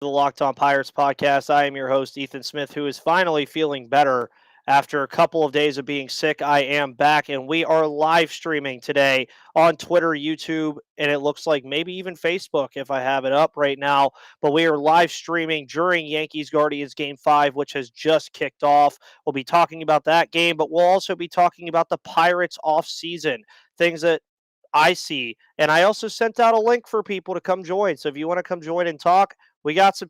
the Locked On Pirates podcast. I am your host, Ethan Smith, who is finally feeling better after a couple of days of being sick. I am back, and we are live streaming today on Twitter, YouTube, and it looks like maybe even Facebook if I have it up right now. But we are live streaming during Yankees Guardians Game 5, which has just kicked off. We'll be talking about that game, but we'll also be talking about the Pirates off season, things that I see. And I also sent out a link for people to come join. So if you want to come join and talk, we got some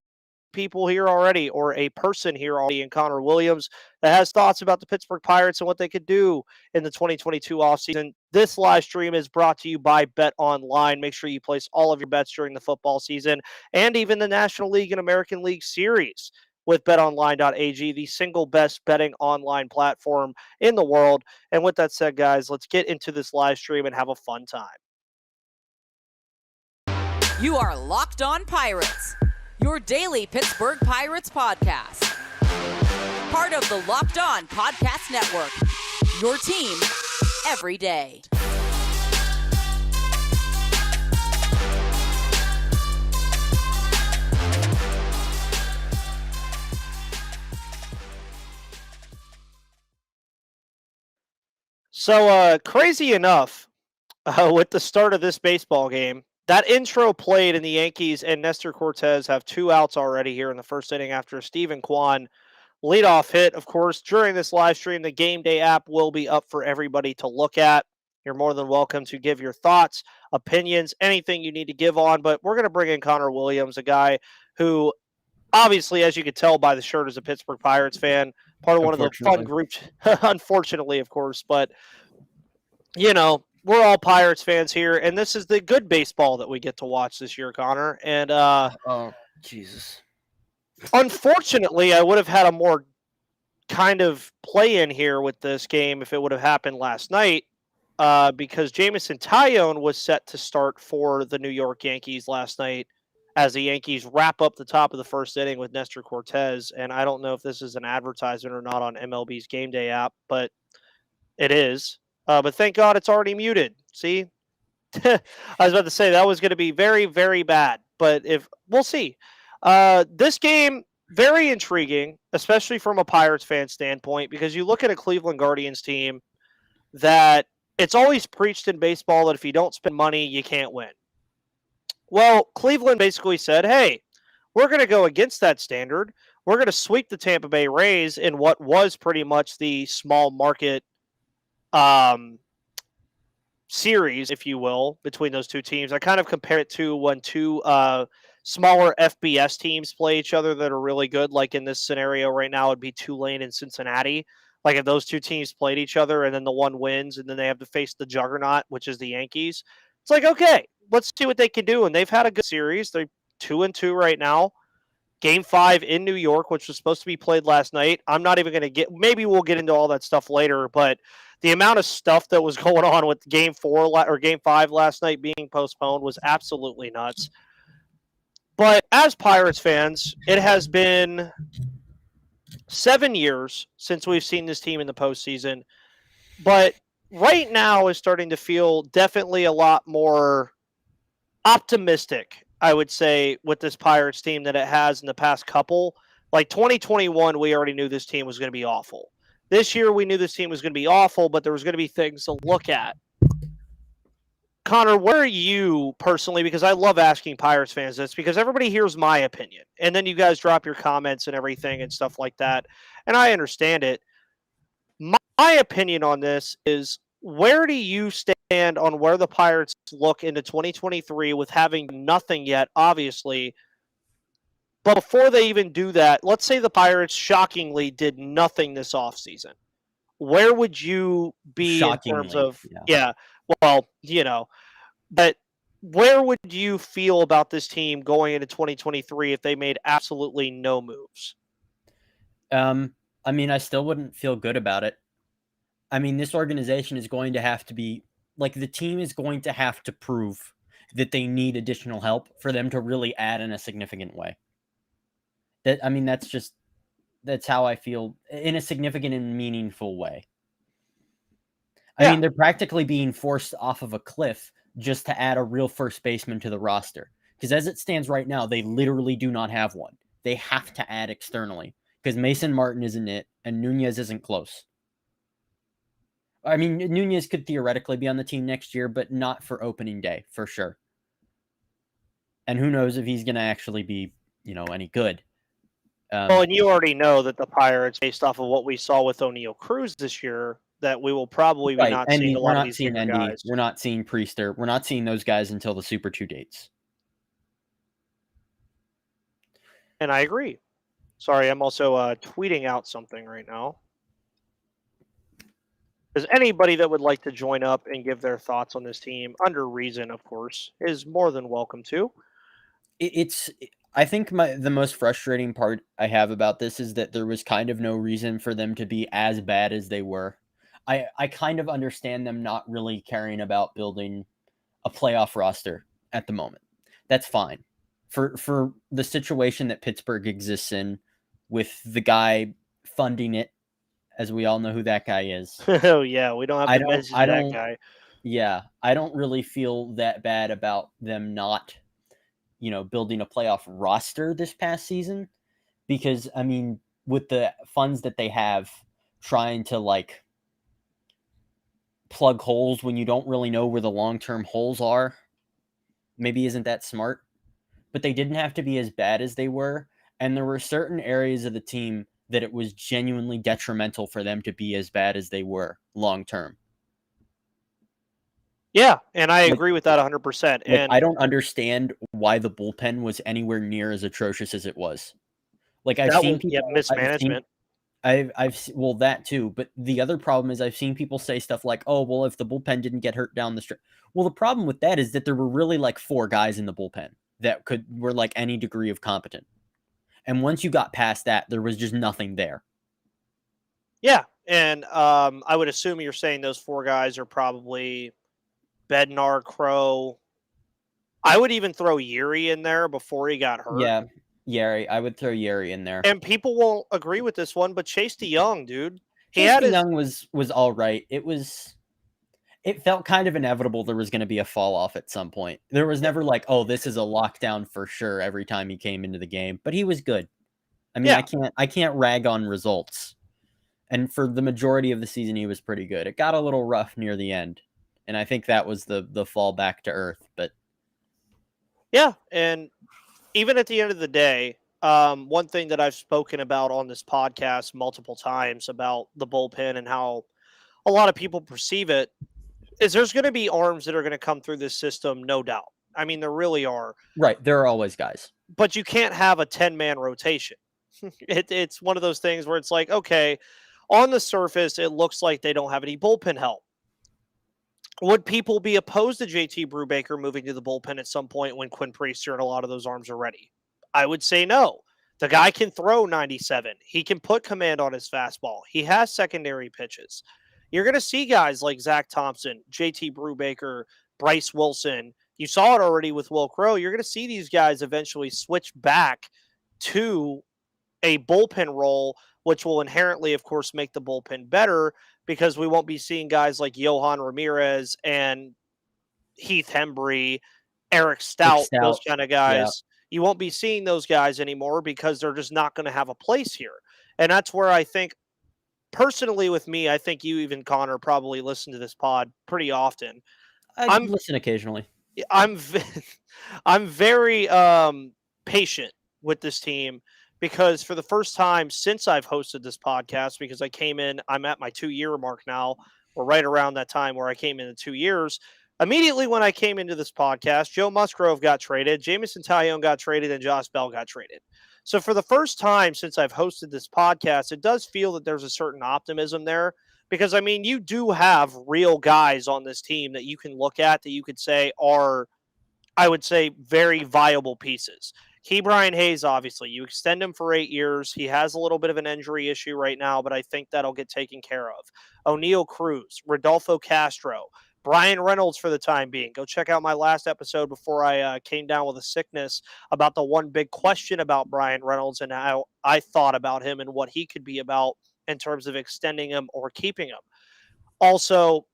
people here already, or a person here already in Connor Williams that has thoughts about the Pittsburgh Pirates and what they could do in the 2022 offseason. This live stream is brought to you by Bet Online. Make sure you place all of your bets during the football season and even the National League and American League Series with betonline.ag, the single best betting online platform in the world. And with that said, guys, let's get into this live stream and have a fun time. You are Locked On Pirates, your daily Pittsburgh Pirates podcast. Part of the Locked On Podcast Network, your team every day. So, crazy enough, with the start of this baseball game, that intro played and the Yankees and Nestor Cortes have 2 outs already here in the first inning after a Stephen Kwan leadoff hit. Of course, during this live stream, the Game Day app will be up for everybody to look at. You're more than welcome to give your thoughts, opinions, anything you need to give on. But we're going to bring in Connor Williams, a guy who, obviously, as you could tell by the shirt, is a Pittsburgh Pirates fan. Part of one of the fun groups, unfortunately, of course. But, you know, we're all Pirates fans here, and this is the good baseball that we get to watch this year, Connor. And oh, Jesus. Unfortunately, I would have had a more kind of play in here with this game if it would have happened last night, because Jameson Taillon was set to start for the New York Yankees last night as the Yankees wrap up the top of the first inning with Nestor Cortes. And I don't know if this is an advertisement or not on MLB's Game Day app, but it is. But thank God it's already muted. See? I was about to say that was going to be very, very bad. But we'll see. This game, very intriguing, especially from a Pirates fan standpoint, because you look at a Cleveland Guardians team that it's always preached in baseball that if you don't spend money, you can't win. Well, Cleveland basically said, hey, we're going to go against that standard. We're going to sweep the Tampa Bay Rays in what was pretty much the small market series, if you will, between those two teams. I kind of compare it to when two smaller FBS teams play each other that are really good. Like in this scenario right now, it'd be Tulane and Cincinnati. Like if those two teams played each other and then the one wins and then they have to face the juggernaut, which is the Yankees. It's like, okay, let's see what they can do. And they've had a good series. They're 2-2 right now. Game 5 in New York, which was supposed to be played last night. I'm not even going to maybe we'll get into all that stuff later, but the amount of stuff that was going on with Game 5 last night being postponed was absolutely nuts. But as Pirates fans, it has been 7 years since we've seen this team in the postseason. But right now is starting to feel definitely a lot more optimistic, I would say, with this Pirates team than it has in the past couple. Like 2021, we already knew this team was going to be awful. This year, we knew this team was going to be awful, but there was going to be things to look at. Connor, where are you personally? Because I love asking Pirates fans this because everybody hears my opinion. And then you guys drop your comments and everything and stuff like that. And I understand it. My opinion on this is, where do you stand on where the Pirates look into 2023 with having nothing yet, obviously? But before they even do that, let's say the Pirates shockingly did nothing this offseason. Where would you be in terms of but where would you feel about this team going into 2023 if they made absolutely no moves? I mean, I still wouldn't feel good about it. I mean, this organization is going to have to be, like, the team is going to have to prove that they need additional help for them to really add in a significant way. That's how I feel, in a significant and meaningful way. I mean, they're practically being forced off of a cliff just to add a real first baseman to the roster. Because as it stands right now, they literally do not have one. They have to add externally because Mason Martin isn't it, and Nunez isn't close. I mean, Nunez could theoretically be on the team next year, but not for opening day, for sure. And who knows if he's going to actually be, any good. Well, and you already know that the Pirates, based off of what we saw with O'Neal Cruz this year, that we will probably be not seeing a lot of these younger guys. We're not seeing Priester. We're not seeing those guys until the Super 2 dates. And I agree. Sorry, I'm also tweeting out something right now. Because anybody that would like to join up and give their thoughts on this team, under reason, of course, is more than welcome to. I think the most frustrating part I have about this is that there was kind of no reason for them to be as bad as they were. I kind of understand them not really caring about building a playoff roster at the moment. That's fine. For the situation that Pittsburgh exists in, with the guy funding it, as we all know who that guy is. Oh, yeah, we don't have to mention that guy. Yeah, I don't really feel that bad about them not, building a playoff roster this past season. Because, I mean, with the funds that they have, trying to, plug holes when you don't really know where the long-term holes are, maybe isn't that smart. But they didn't have to be as bad as they were. And there were certain areas of the team that it was genuinely detrimental for them to be as bad as they were long term. Yeah, and I agree with that 100%. And I don't understand why the bullpen was anywhere near as atrocious as it was. I've seen people mismanagement. Well, that too. But the other problem is I've seen people say stuff like, "Oh, well, if the bullpen didn't get hurt down the stretch." Well, the problem with that is that there were really 4 guys in the bullpen that were any degree of competent. And once you got past that, there was just nothing there. Yeah, and I would assume you're saying those 4 guys are probably Bednar, Crow. I would even throw Yuri in there before he got hurt. Yeah, Yuri. I would throw Yuri in there. And people won't agree with this one, but Chase DeYoung, dude. DeYoung was all right. It felt kind of inevitable there was going to be a fall off at some point. There was never oh, this is a lockdown for sure every time he came into the game, but he was good. I mean, yeah. I can't rag on results. And for the majority of the season, he was pretty good. It got a little rough near the end, and I think that was the fall back to earth. But yeah, and even at the end of the day, one thing that I've spoken about on this podcast multiple times about the bullpen and how a lot of people perceive it is there's going to be arms that are going to come through this system, no doubt. I mean, there really are. Right. There are always guys. But you can't have a 10-man rotation. It's one of those things where it's okay, on the surface, it looks like they don't have any bullpen help. Would people be opposed to JT Brubaker moving to the bullpen at some point when Quinn Priester and a lot of those arms are ready? I would say no. The guy can throw 97. He can put command on his fastball. He has secondary pitches. You're going to see guys like Zach Thompson, JT Brubaker, Bryce Wilson. You saw it already with Will Crow. You're going to see these guys eventually switch back to a bullpen role, which will inherently, of course, make the bullpen better because we won't be seeing guys like Johan Ramirez and Heath Hembry, Eric Stout, those kind of guys. Yeah. You won't be seeing those guys anymore because they're just not going to have a place here. And that's where I think, personally with me, I think you even, Connor, probably listen to this pod pretty often. I listen occasionally. I'm very patient with this team because for the first time since I've hosted this podcast, because I'm at my 2-year mark now, or right around that time where I came in the 2 years. Immediately when I came into this podcast, Joe Musgrove got traded, Jamison Tyone got traded, and Josh Bell got traded. So for the first time since I've hosted this podcast, it does feel that there's a certain optimism there because, I mean, you do have real guys on this team that you can look at that you could say are, I would say, very viable pieces. Ke'Bryan Hayes, obviously, you extend him for 8 years. He has a little bit of an injury issue right now, but I think that'll get taken care of. O'Neal Cruz, Rodolfo Castro, Brian Reynolds for the time being. Go check out my last episode before I came down with a sickness about the one big question about Brian Reynolds and how I thought about him and what he could be about in terms of extending him or keeping him. Also,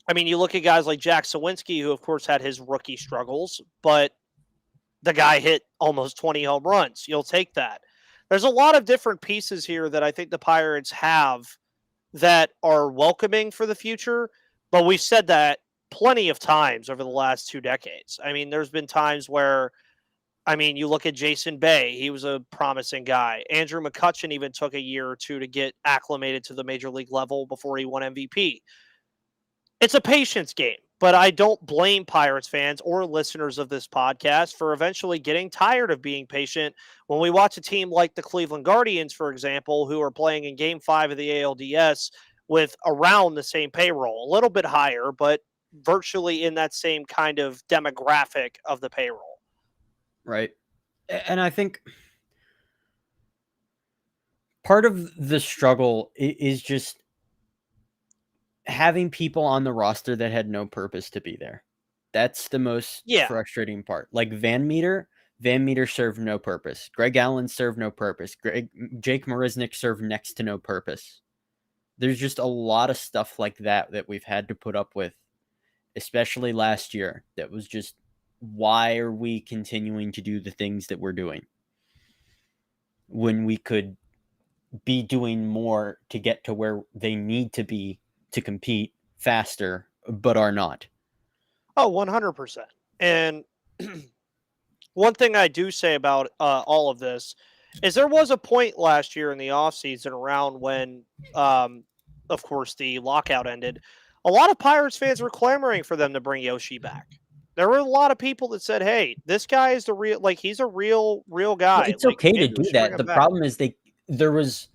I mean, you look at guys like Jack Sawinski, who, of course, had his rookie struggles, but the guy hit almost 20 home runs. You'll take that. There's a lot of different pieces here that I think the Pirates have that are welcoming for the future, but we've said that plenty of times over the last 2 decades. I mean, there's been times where, I mean, you look at Jason Bay, he was a promising guy. Andrew McCutchen even took a year or two to get acclimated to the major league level before he won MVP. It's a patience game, but I don't blame Pirates fans or listeners of this podcast for eventually getting tired of being patient when we watch a team like the Cleveland Guardians, for example, who are playing in Game 5 of the ALDS with around the same payroll, a little bit higher, but virtually in that same kind of demographic of the payroll. Right. And I think part of the struggle is just having people on the roster that had no purpose to be there. That's the most frustrating part. Like Van Meter served no purpose. Greg Allen served no purpose. Jake Marisnick served next to no purpose. There's just a lot of stuff like that we've had to put up with, especially last year. That was just, why are we continuing to do the things that we're doing when we could be doing more to get to where they need to be to compete faster, but are not? Oh, 100%. And one thing I do say about all of this is there was a point last year in the offseason around when, of course, the lockout ended. A lot of Pirates fans were clamoring for them to bring Yoshi back. There were a lot of people that said, hey, this guy is the real, like, he's a real guy. Well, it's like, okay to do that. The problem is there was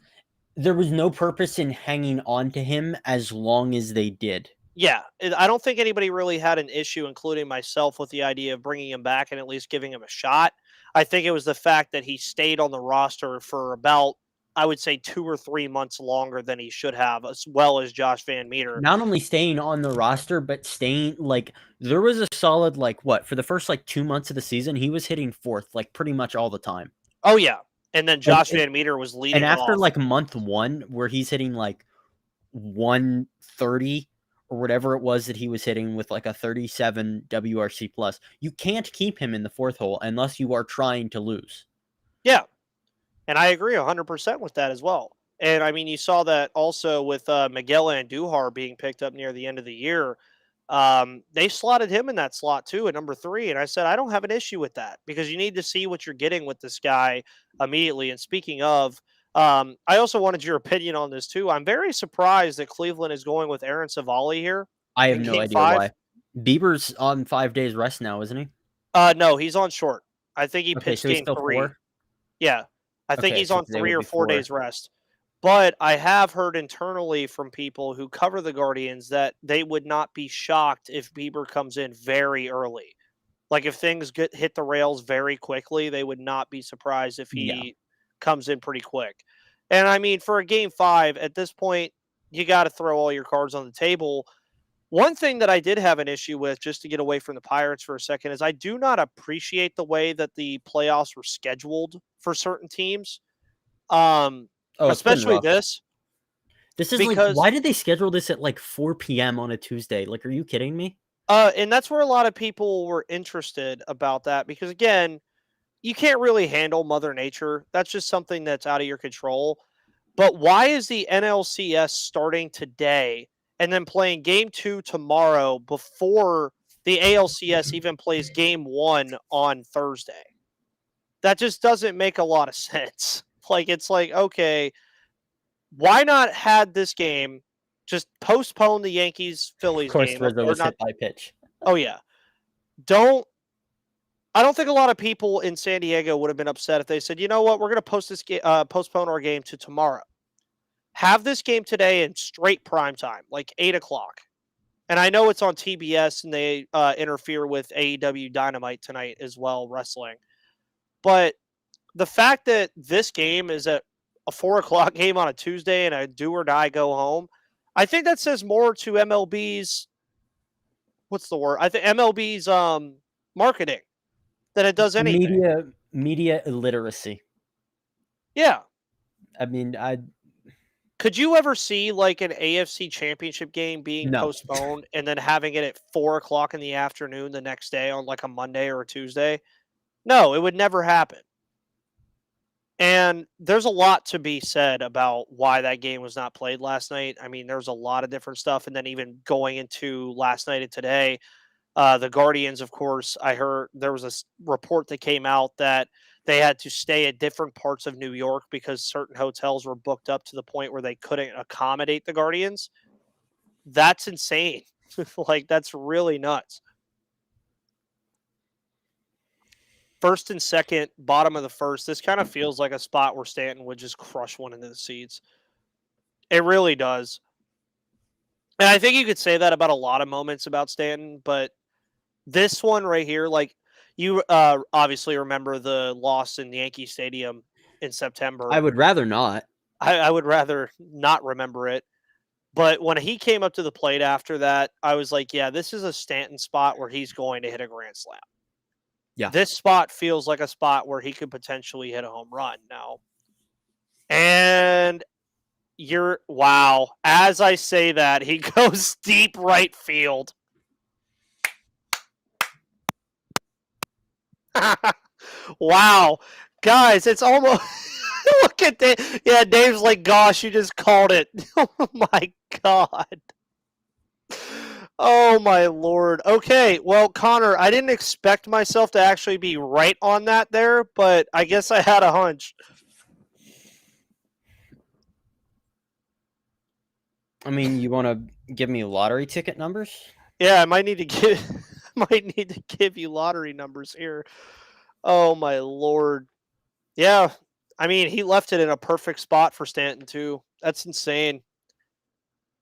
no purpose in hanging on to him as long as they did. Yeah, I don't think anybody really had an issue, including myself, with the idea of bringing him back and at least giving him a shot. I think it was the fact that he stayed on the roster for about, I would say, 2 or 3 months longer than he should have, as well as Josh Van Meter. Not only staying on the roster, but staying, like, there was a solid, like, for the first, 2 months of the season, he was hitting fourth, pretty much all the time. Oh, yeah. And then Josh Van Meter was leading and after, off. month 1, where he's hitting, 130 or whatever it was that he was hitting with, a 37 WRC+, you can't keep him in the fourth hole unless you are trying to lose. Yeah. And I agree 100% with that as well. And, I mean, you saw that also with Miguel Andujar being picked up near the end of the year. They slotted him in that slot, too, at number 3. And I said, I don't have an issue with that because you need to see what you're getting with this guy immediately. And speaking of, I also wanted your opinion on this, too. I'm very surprised that Cleveland is going with Aaron Savali here. I have no idea why. Bieber's on 5 days rest now, isn't he? No, he's on short. I think he pitched so game 3. 4? Yeah. I think he's on 3 or 4 days rest. But I have heard internally from people who cover the Guardians that they would not be shocked if Bieber comes in very early. Like if things hit the rails very quickly, they would not be surprised if he comes in pretty quick. And I mean, for a game 5, at this point, you got to throw all your cards on the table. One thing that I did have an issue with, just to get away from the Pirates for a second, is I do not appreciate the way that the playoffs were scheduled for certain teams. Especially this. This is because, why did they schedule this at 4 p.m. on a Tuesday? Are you kidding me? And that's where a lot of people were interested about that because, again, you can't really handle Mother Nature. That's just something that's out of your control. But why is the NLCS starting today and then playing game 2 tomorrow before the ALCS even plays game 1 on Thursday? That just doesn't make a lot of sense. It's okay, why not had this game just postpone the Yankees-Phillies game? Of course, Rizzo was hit by pitch. Oh, yeah. I don't think a lot of people in San Diego would have been upset if they said, you know what, we're going to postpone our game to tomorrow. Have this game today in straight prime time, 8 o'clock. And I know it's on TBS and they interfere with AEW Dynamite tonight as well, wrestling. But the fact that this game is at a 4 o'clock game on a Tuesday and a do or die go home, I think that says more to MLB's, what's the word? I think MLB's marketing than it does anything. Media illiteracy. Yeah. I mean, could you ever see an AFC championship game being postponed and then having it at 4 o'clock in the afternoon the next day on a Monday or a Tuesday? No, it would never happen. And there's a lot to be said about why that game was not played last night. I mean, there's a lot of different stuff. And then even going into last night and today, the Guardians, of course, I heard there was a report that came out that they had to stay at different parts of New York because certain hotels were booked up to the point where they couldn't accommodate the Guardians. That's insane. Like, that's really nuts. First and second, bottom of the first. This kind of feels like a spot where Stanton would just crush one into the seats. It really does. And I think you could say that about a lot of moments about Stanton, but this one right here, like, you obviously remember the loss in Yankee Stadium in September. I would rather not. I would rather not remember it. But when he came up to the plate after that, I was like, yeah, this is a Stanton spot where he's going to hit a grand slam. Yeah. This spot feels like a spot where he could potentially hit a home run now. And wow. As I say that, he goes deep right field. Wow. Guys, it's almost look at that. Yeah, Dave's like, gosh, you just called it. Oh my God. Oh my Lord. Okay, well, Connor, I didn't expect myself to actually be right on that there, but I guess I had a hunch. I mean, you want to give me lottery ticket numbers? Yeah, I might need to give you lottery numbers here. Oh my Lord. Yeah, I mean, he left it in a perfect spot for Stanton too. That's insane.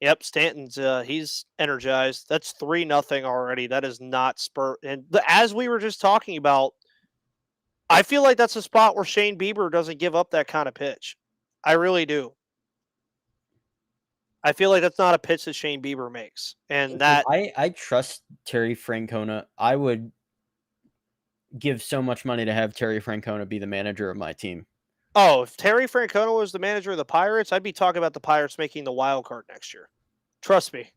Yep, Stanton's he's energized. That's 3-0 already. That is not spur. And as we were just talking about, I feel like that's a spot where Shane Bieber doesn't give up that kind of pitch. I really do. I feel like that's not a pitch that Shane Bieber makes. And that I trust Terry Francona. I would give so much money to have Terry Francona be the manager of my team. Oh, if Terry Francona was the manager of the Pirates, I'd be talking about the Pirates making the wild card next year. Trust me.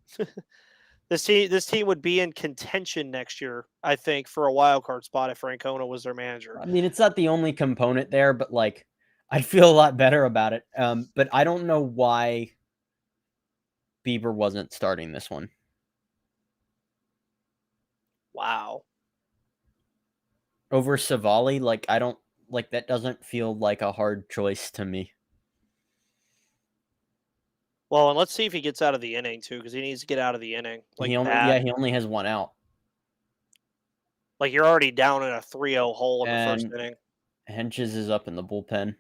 This team would be in contention next year, I think, for a wild card spot if Francona was their manager. I mean, it's not the only component there, but like, I'd feel a lot better about it. But I don't know why Bieber wasn't starting this one. Wow. Over Savali, like, I don't like that. Doesn't feel like a hard choice to me. Well, and let's see if he gets out of the inning too, because he needs to get out of the inning. Like he only has one out. Like, you're already down in a 3-0 hole in the first inning. Henches is up in the bullpen.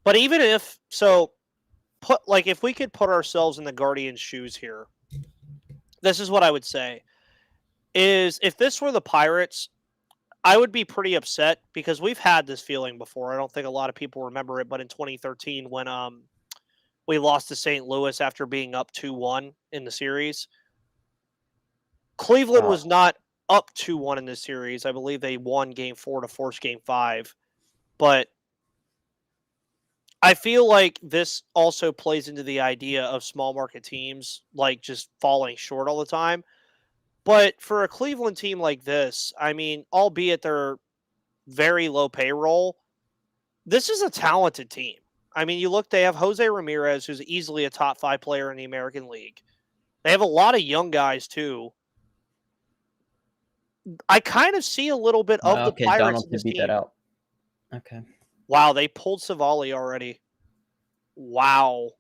But even if if we could put ourselves in the Guardians' shoes here, this is what I would say. Is if this were the Pirates, I would be pretty upset because we've had this feeling before. I don't think a lot of people remember it, but in 2013 when we lost to St. Louis after being up 2-1 in the series, Cleveland was not up 2-1 in this series. I believe they won Game 4 to force Game 5. But I feel like this also plays into the idea of small market teams like just falling short all the time. But for a Cleveland team like this, I mean, albeit they're very low payroll, this is a talented team. I mean, you look, they have Jose Ramirez, who's easily a top 5 player in the American League. They have a lot of young guys, too. I kind of see a little bit of the Pirates Donald in this beat team. that out. Okay. Wow, they pulled Savali already. Wow.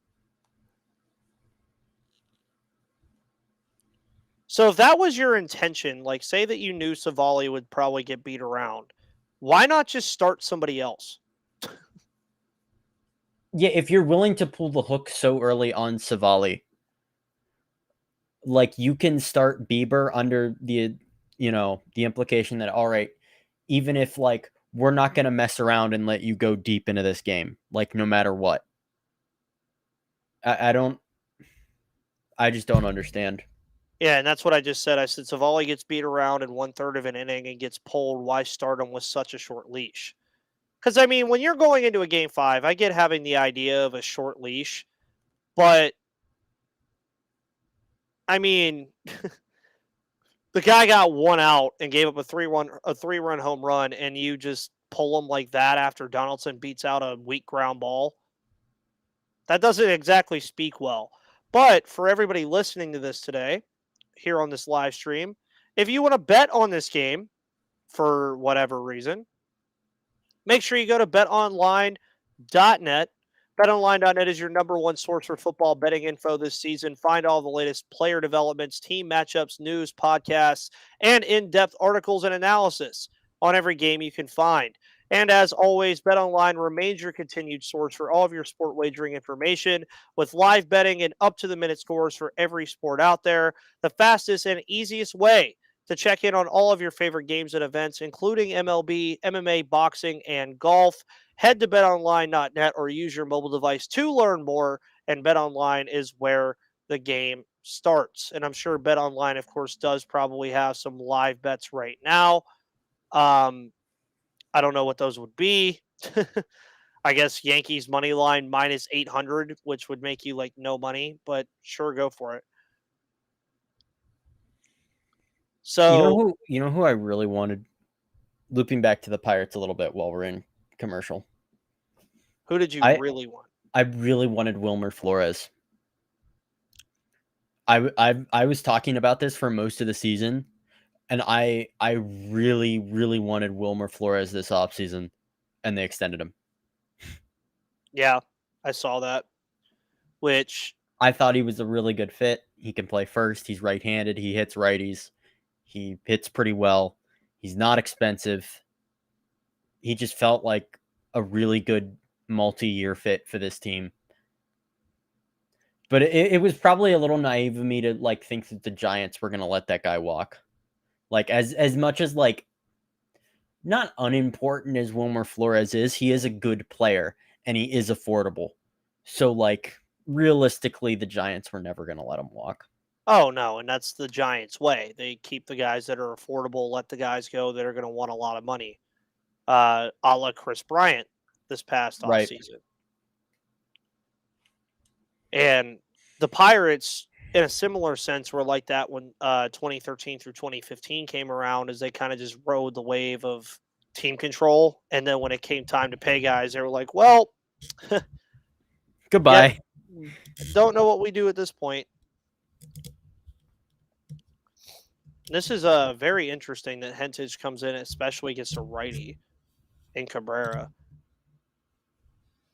So if that was your intention, like say that you knew Savali would probably get beat around, why not just start somebody else? Yeah, if you're willing to pull the hook so early on Savali, like you can start Bieber under the implication that, all right, even if like we're not going to mess around and let you go deep into this game, like no matter what. I just don't understand. Yeah, and that's what I just said. I said Savali gets beat around in 1/3 of an inning and gets pulled. Why start him with such a short leash? Because, I mean, when you're going into a Game 5, I get having the idea of a short leash. But, I mean, the guy got one out and gave up a three-run home run, and you just pull him like that after Donaldson beats out a weak ground ball. That doesn't exactly speak well. But for everybody listening to this today, here on this live stream, if you want to bet on this game for whatever reason, make sure you go to betonline.net. BetOnline.net is your number one source for football betting info this season. Find all the latest player developments, team matchups, news, podcasts, and in-depth articles and analysis on every game you can find. And as always, BetOnline remains your continued source for all of your sport wagering information with live betting and up-to-the-minute scores for every sport out there. The fastest and easiest way to check in on all of your favorite games and events, including MLB, MMA, boxing, and golf. Head to betonline.net or use your mobile device to learn more, and BetOnline is where the game starts. And I'm sure BetOnline, of course, does probably have some live bets right now. I don't know what those would be. I guess Yankees money line minus 800, which would make you like no money, but sure, go for it. So You know who I really wanted, looping back to the Pirates a little bit while we're in commercial. who did you I really want? I really wanted Wilmer Flores. I was talking about this for most of the season, and I really wanted Wilmer Flores this offseason, and they extended him. Yeah, I saw that. Which I thought he was a really good fit. He can play first. He's right-handed. He hits righties. He hits pretty well. He's not expensive. He just felt like a really good multi-year fit for this team. But it was probably a little naive of me to like think that the Giants were going to let that guy walk. Like as much as like not unimportant as Wilmer Flores is, he is a good player and he is affordable. So like realistically, the Giants were never going to let him walk. Oh, no, and that's the Giants' way. They keep the guys that are affordable, let the guys go that are going to want a lot of money. A la Chris Bryant this past Right. offseason. And the Pirates, in a similar sense, were like that when 2013 through 2015 came around, as they kind of just rode the wave of team control. And then when it came time to pay guys, they were like, well, goodbye. Yeah, don't know what we do at this point. This is very interesting that Hentage comes in, especially against a righty in Cabrera.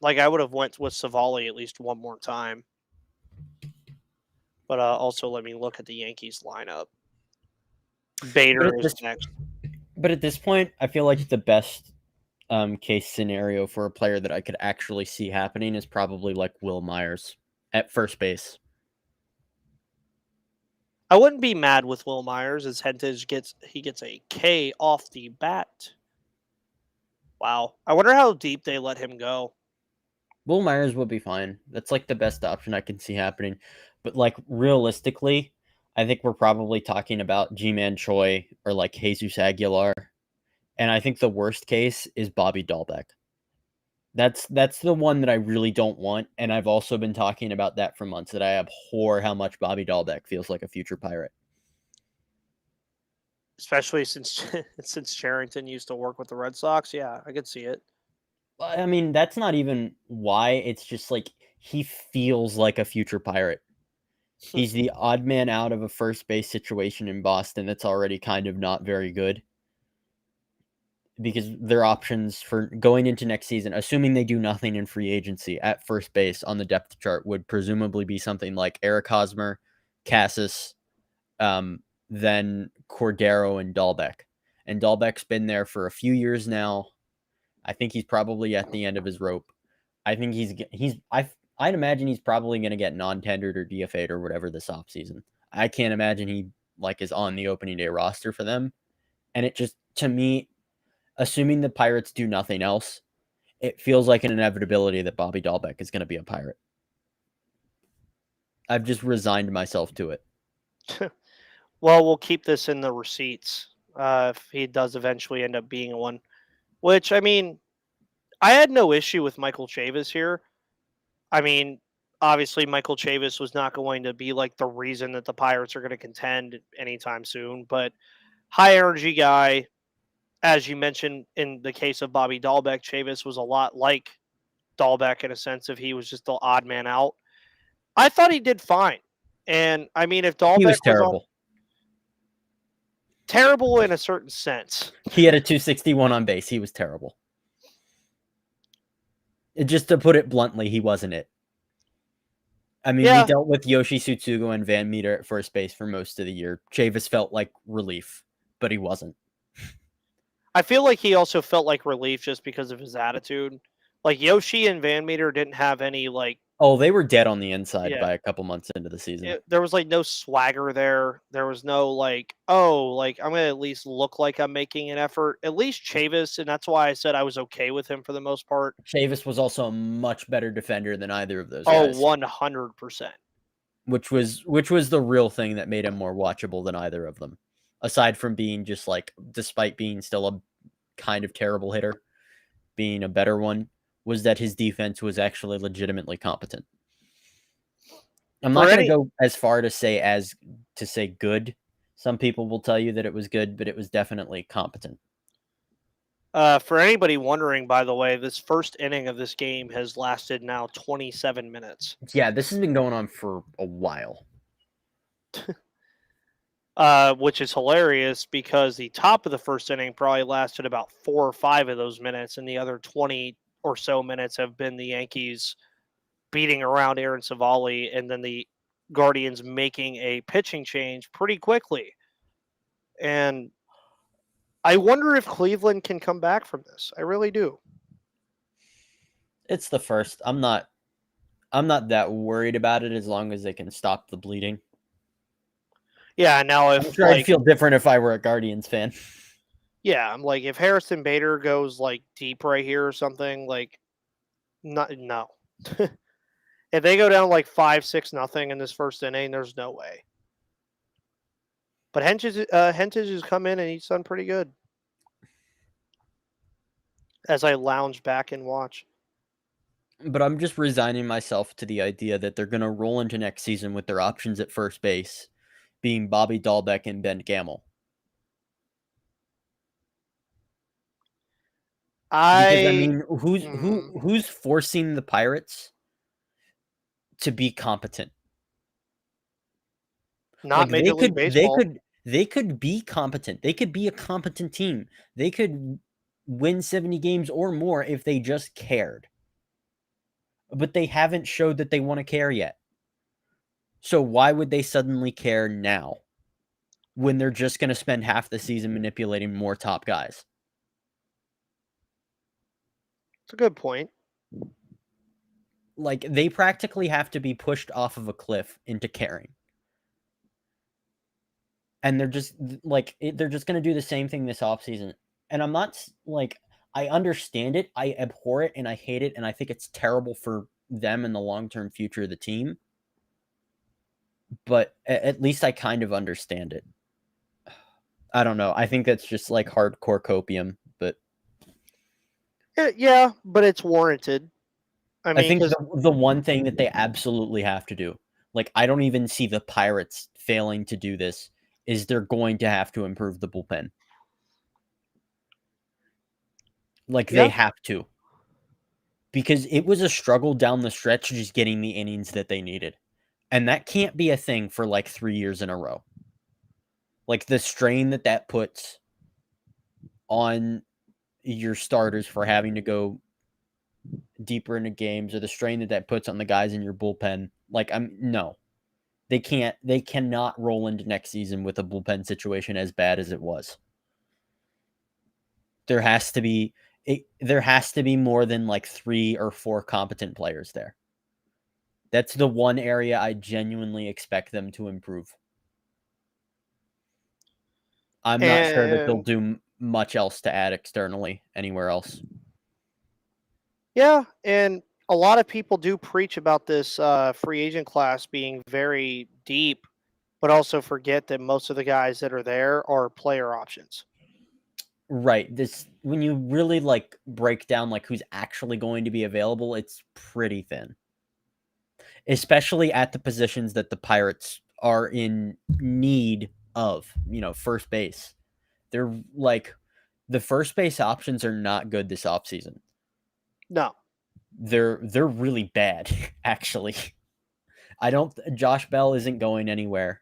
Like, I would have went with Savali at least one more time. But also let me look at the Yankees lineup. Bader is next. But at this point, I feel like the best case scenario for a player that I could actually see happening is probably like Will Myers at first base. I wouldn't be mad with Will Myers as Hentage gets a K off the bat. Wow. I wonder how deep they let him go. Will Myers would be fine. That's like the best option I can see happening. But like realistically, I think we're probably talking about G-Man Choi or like Jesus Aguilar. And I think the worst case is Bobby Dahlbeck. That's the one that I really don't want. And I've also been talking about that for months, that I abhor how much Bobby Dahlbeck feels like a future Pirate. Especially since Charrington used to work with the Red Sox. Yeah, I could see it. I mean, that's not even why. It's just like he feels like a future Pirate. He's the odd man out of a first base situation in Boston that's already kind of not very good. Because their options for going into next season, assuming they do nothing in free agency at first base on the depth chart, would presumably be something like Eric Hosmer, Cassis, then Cordero and Dahlbeck. And Dahlbeck's been there for a few years now. I think he's probably at the end of his rope. I think I'd imagine he's probably going to get non-tendered or DFA'd or whatever this offseason. I can't imagine he like is on the opening day roster for them. And it just, to me, assuming the Pirates do nothing else, it feels like an inevitability that Bobby Dahlbeck is going to be a Pirate. I've just resigned myself to it. Well, we'll keep this in the receipts if he does eventually end up being one. Which, I mean, I had no issue with Michael Chavis here. I mean, obviously Michael Chavis was not going to be like the reason that the Pirates are going to contend anytime soon, but high energy guy. As you mentioned in the case of Bobby Dahlbeck, Chavis was a lot like Dahlbeck in a sense of he was just the odd man out. I thought he did fine. And I mean, if He Dahlbeck was was on terrible. terrible in a certain sense. He had a 261 on base. He was terrible. Just to put it bluntly, he wasn't it. I mean, Yeah. we dealt with Yoshi Tsutsugo and Van Meter at first base for most of the year. Chavis felt like relief, but he wasn't. I feel like he also felt like relief just because of his attitude. Like Yoshi and Van Meter didn't have any like Oh, they were dead on the inside Yeah. by a couple months into the season. there was like no swagger there. There was no like, oh, like I'm gonna at least look like I'm making an effort. At least Chavis, and that's why I said I was okay with him for the most part. Chavis was also a much better defender than either of those Oh, guys. 100%. Which was the real thing that made him more watchable than either of them. Aside from being just like, despite being still a kind of terrible hitter, being a better one, was that his defense was actually legitimately competent. I'm not going to go as far to say good. Some people will tell you that it was good, but it was definitely competent. For anybody wondering, by the way, this first inning of this game has lasted now 27 minutes. Yeah, this has been going on for a while. Which is hilarious because the top of the first inning probably lasted about 4 or 5 of those minutes, and the other 20 or so minutes have been the Yankees beating around Aaron Savali, and then the Guardians making a pitching change pretty quickly. And I wonder if Cleveland can come back from this. I really do. It's the first. I'm not that worried about it as long as they can stop the bleeding. Yeah, now if I'm sure I'd feel different if I were a Guardians fan. Yeah, I'm like if Harrison Bader goes like deep right here or something, like no. If they go down like 5-6-0 in this first inning, there's no way. But Hentges has come in and he's done pretty good. As I lounge back and watch. But I'm just resigning myself to the idea that they're going to roll into next season with their options at first base being Bobby Dahlbeck and Ben Gamel. Because, I mean, who's forcing the Pirates to be competent? Not Major League Baseball. They could be competent. They could be a competent team. They could win 70 games or more if they just cared. But they haven't showed that they want to care yet. So why would they suddenly care now when they're just going to spend half the season manipulating more top guys? It's a good point. Like, they practically have to be pushed off of a cliff into caring. And they're just going to do the same thing this offseason. And I'm not like, I understand it. I abhor it and I hate it. And I think it's terrible for them and the long-term future of the team. But at least I kind of understand it. I don't know. I think that's just like hardcore copium, but yeah, but it's warranted. I think the one thing that they absolutely have to do, like I don't even see the Pirates failing to do this, is they're going to have to improve the bullpen. Like they have to. Because it was a struggle down the stretch just getting the innings that they needed. And that can't be a thing for like 3 years in a row. Like the strain that puts on your starters for having to go deeper into games, or the strain that puts on the guys in your bullpen. Like no. They cannot roll into next season with a bullpen situation as bad as it was. There has to be more than like 3 or 4 competent players there. That's the one area I genuinely expect them to improve. I'm not sure that they'll do much else to add externally anywhere else. Yeah, and a lot of people do preach about this free agent class being very deep, but also forget that most of the guys that are there are player options. Right. When you really like break down like who's actually going to be available, it's pretty thin. especially at the positions that the Pirates are in need of, first base. They're like the first base options are not good this offseason. No. They're really bad, actually. Josh Bell isn't going anywhere.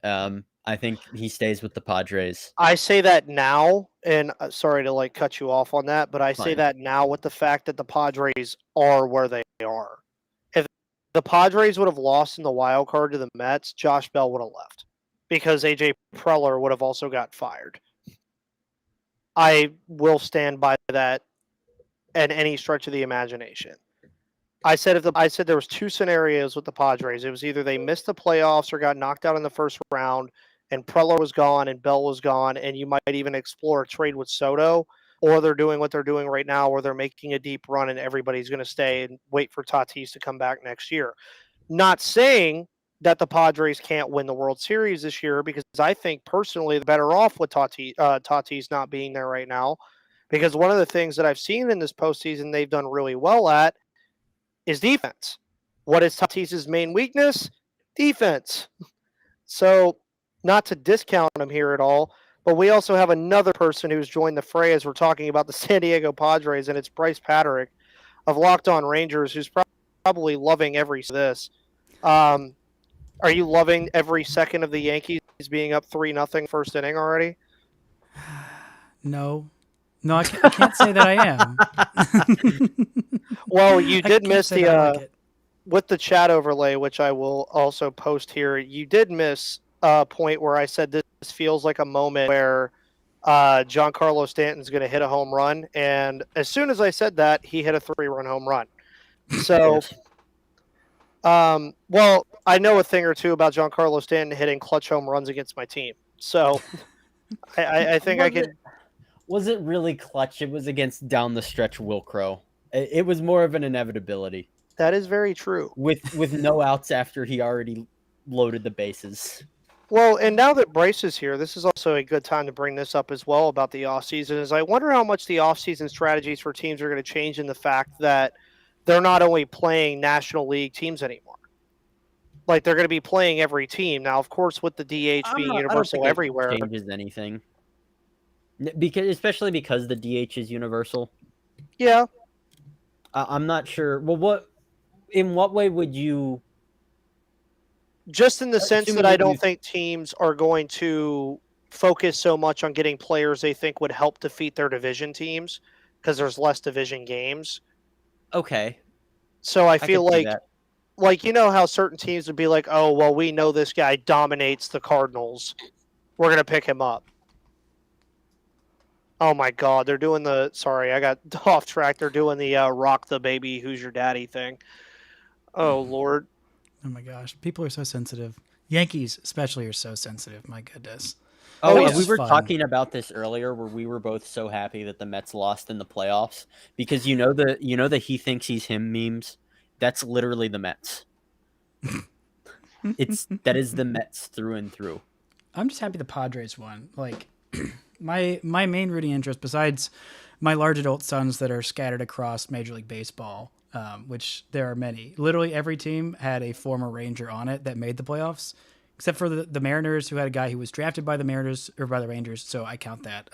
I think he stays with the Padres. I say that now, and sorry to like cut you off on that, but I say Fine. that now with the fact that the Padres are where they are. If the Padres would have lost in the wild card to the Mets, Josh Bell would have left because AJ Preller would have also got fired. I will stand by that at any stretch of the imagination. I said there was two scenarios with the Padres. It was either they missed the playoffs or got knocked out in the first round, and Preller was gone and Bell was gone, and you might even explore a trade with Soto, or they're doing what they're doing right now, where they're making a deep run and everybody's going to stay and wait for Tatis to come back next year. Not saying that the Padres can't win the World Series this year, because I think personally they're better off with Tatis not being there right now, because one of the things that I've seen in this postseason they've done really well at is defense. What is Tatis's main weakness? Defense. So, not to discount him here at all, but we also have another person who's joined the fray as we're talking about the San Diego Padres, and it's Bryce Patrick of Locked On Rangers, who's probably loving every this. Are you loving every second of the Yankees being up 3-0 first inning already? No, I can't say that I am. Well, you did miss the with the chat overlay, which I will also post here. You did miss a point where I said this feels like a moment where Giancarlo Stanton's going to hit a home run, and as soon as I said that, he hit a 3-run home run. So, well, I know a thing or two about Giancarlo Stanton hitting clutch home runs against my team. So, I think I can. Was it really clutch? It was against down the stretch Will Crow. It was more of an inevitability. That is very true. With no outs after he already loaded the bases. Well, and now that Bryce is here, this is also a good time to bring this up as well about the offseason. Is I wonder how much the offseason strategies for teams are going to change in the fact that they're not only playing National League teams anymore. Like, they're going to be playing every team. Now, of course, with the DH being universal everywhere. It changes anything. Especially because the DH is universal. Yeah. I'm not sure. Well, in what way would you... Just in the sense that I don't think teams are going to focus so much on getting players they think would help defeat their division teams because there's less division games. Okay. So I feel like, you know how certain teams would be like, oh, well, we know this guy dominates the Cardinals. We're going to pick him up. Oh, my God. They're doing sorry, I got off track. They're doing the rock the baby, who's your daddy thing. Oh, Lord. Oh, my gosh. People are so sensitive. Yankees especially are so sensitive. My goodness. Oh, we were talking about this earlier where we were both so happy that the Mets lost in the playoffs because the he thinks he's him memes. That's literally the Mets. That is the Mets through and through. I'm just happy the Padres won. Like my main rooting interest, besides my large adult sons that are scattered across Major League Baseball, which there are many. Literally every team had a former Ranger on it that made the playoffs, except for the Mariners, who had a guy who was drafted by the Mariners or by the Rangers. So I count that.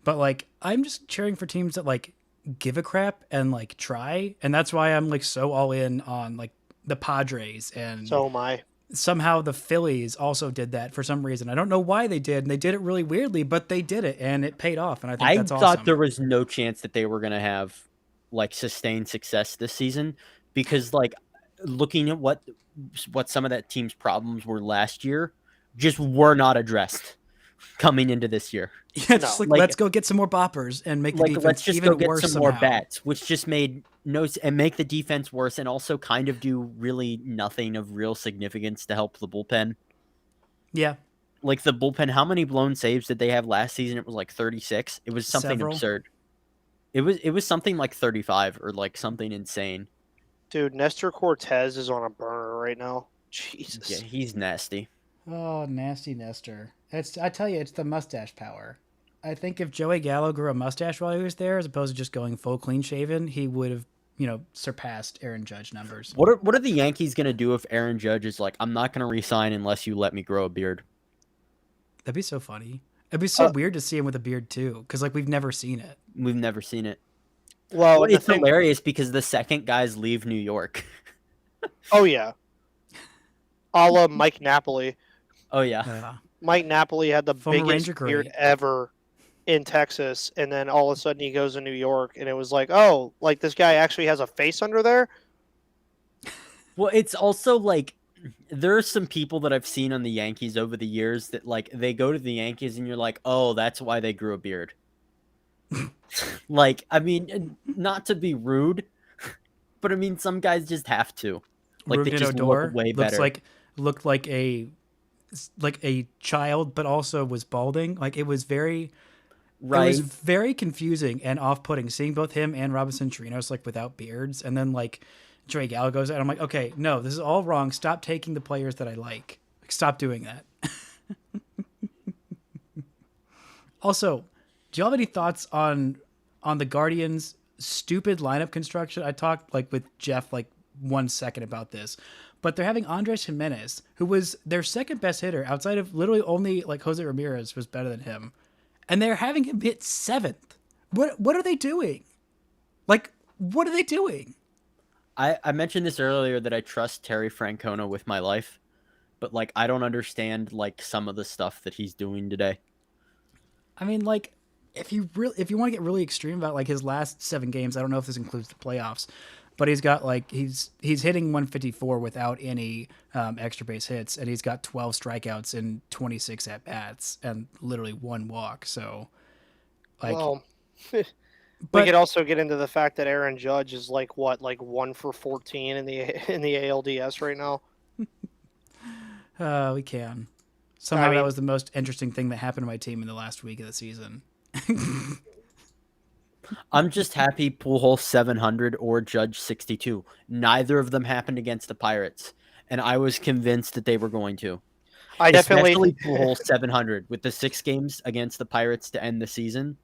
But like, I'm just cheering for teams that like give a crap and like try. And that's why I'm like so all in on like the Padres. And so am I. Somehow the Phillies also did that for some reason. I don't know why they did, and they did it really weirdly, but they did it and it paid off. And I think that's awesome. I thought there was no chance that they were going to have like sustained success this season because like looking at what some of that team's problems were last year just were not addressed coming into this year. Yeah, just like let's go get some more boppers and make the defense let's just even go get worse some somehow. more bats, which just made and make the defense worse and also kind of do really nothing of real significance to help the bullpen. Yeah. Like the bullpen, how many blown saves did they have last season? It was like 36. It was something absurd. It was something like 35 or like something insane. Dude, Nestor Cortez is on a burner right now. Jesus. Yeah, he's nasty. Oh, nasty Nestor. I tell you, it's the mustache power. I think if Joey Gallo grew a mustache while he was there, as opposed to just going full clean shaven, he would have, surpassed Aaron Judge numbers. What are the Yankees gonna do if Aaron Judge is like, I'm not gonna resign unless you let me grow a beard? That'd be so funny. It'd be so weird to see him with a beard too, because like we've never seen it. We've never seen it. Well, It's hilarious because the second guys leave New York. Oh yeah, a la Mike Napoli. Oh yeah. Mike Napoli had the Former biggest Ranger beard great. ever in Texas, and then all of a sudden he goes to New York, and it was like, oh, like this guy actually has a face under there. Well, it's also like there are some people that I've seen on the Yankees over the years that like they go to the Yankees and you're like, oh, that's why they grew a beard. Like, I mean, not to be rude, but I mean, some guys just have to. Like, they Rougned just Odor look way better. looked like a child, but also was balding. Like it was very. Right. It was very confusing and off-putting seeing both him and Robinson Chirinos like without beards, and then like Drake Gallo goes out. I'm like, okay, no, this is all wrong. Stop taking the players that I like. Stop doing that. Also, do you have any thoughts on the Guardians' stupid lineup construction? I talked like with Jeff like 1 second about this, but they're having Andres Jimenez, who was their second best hitter outside of literally only like Jose Ramirez was better than him. And they're having him hit 7th. What are they doing? Like, what are they doing? I mentioned this earlier that I trust Terry Francona with my life, but like I don't understand like some of the stuff that he's doing today. I mean, like, if you want to get really extreme about like his last 7 games, I don't know if this includes the playoffs, but he's got like he's hitting 154 without any extra base hits, and he's got 12 strikeouts and 26 at bats and literally 1 walk. So, like, Well, but we could also get into the fact that Aaron Judge is like 1 for 14 in the ALDS right now. we can. Somehow I that mean- was the most interesting thing that happened to my team in the last week of the season. I'm just happy Pujols 700 or Judge 62. Neither of them happened against the Pirates, and I was convinced that they were going to. I definitely, Especially Pujols 700 with the 6 games against the Pirates to end the season.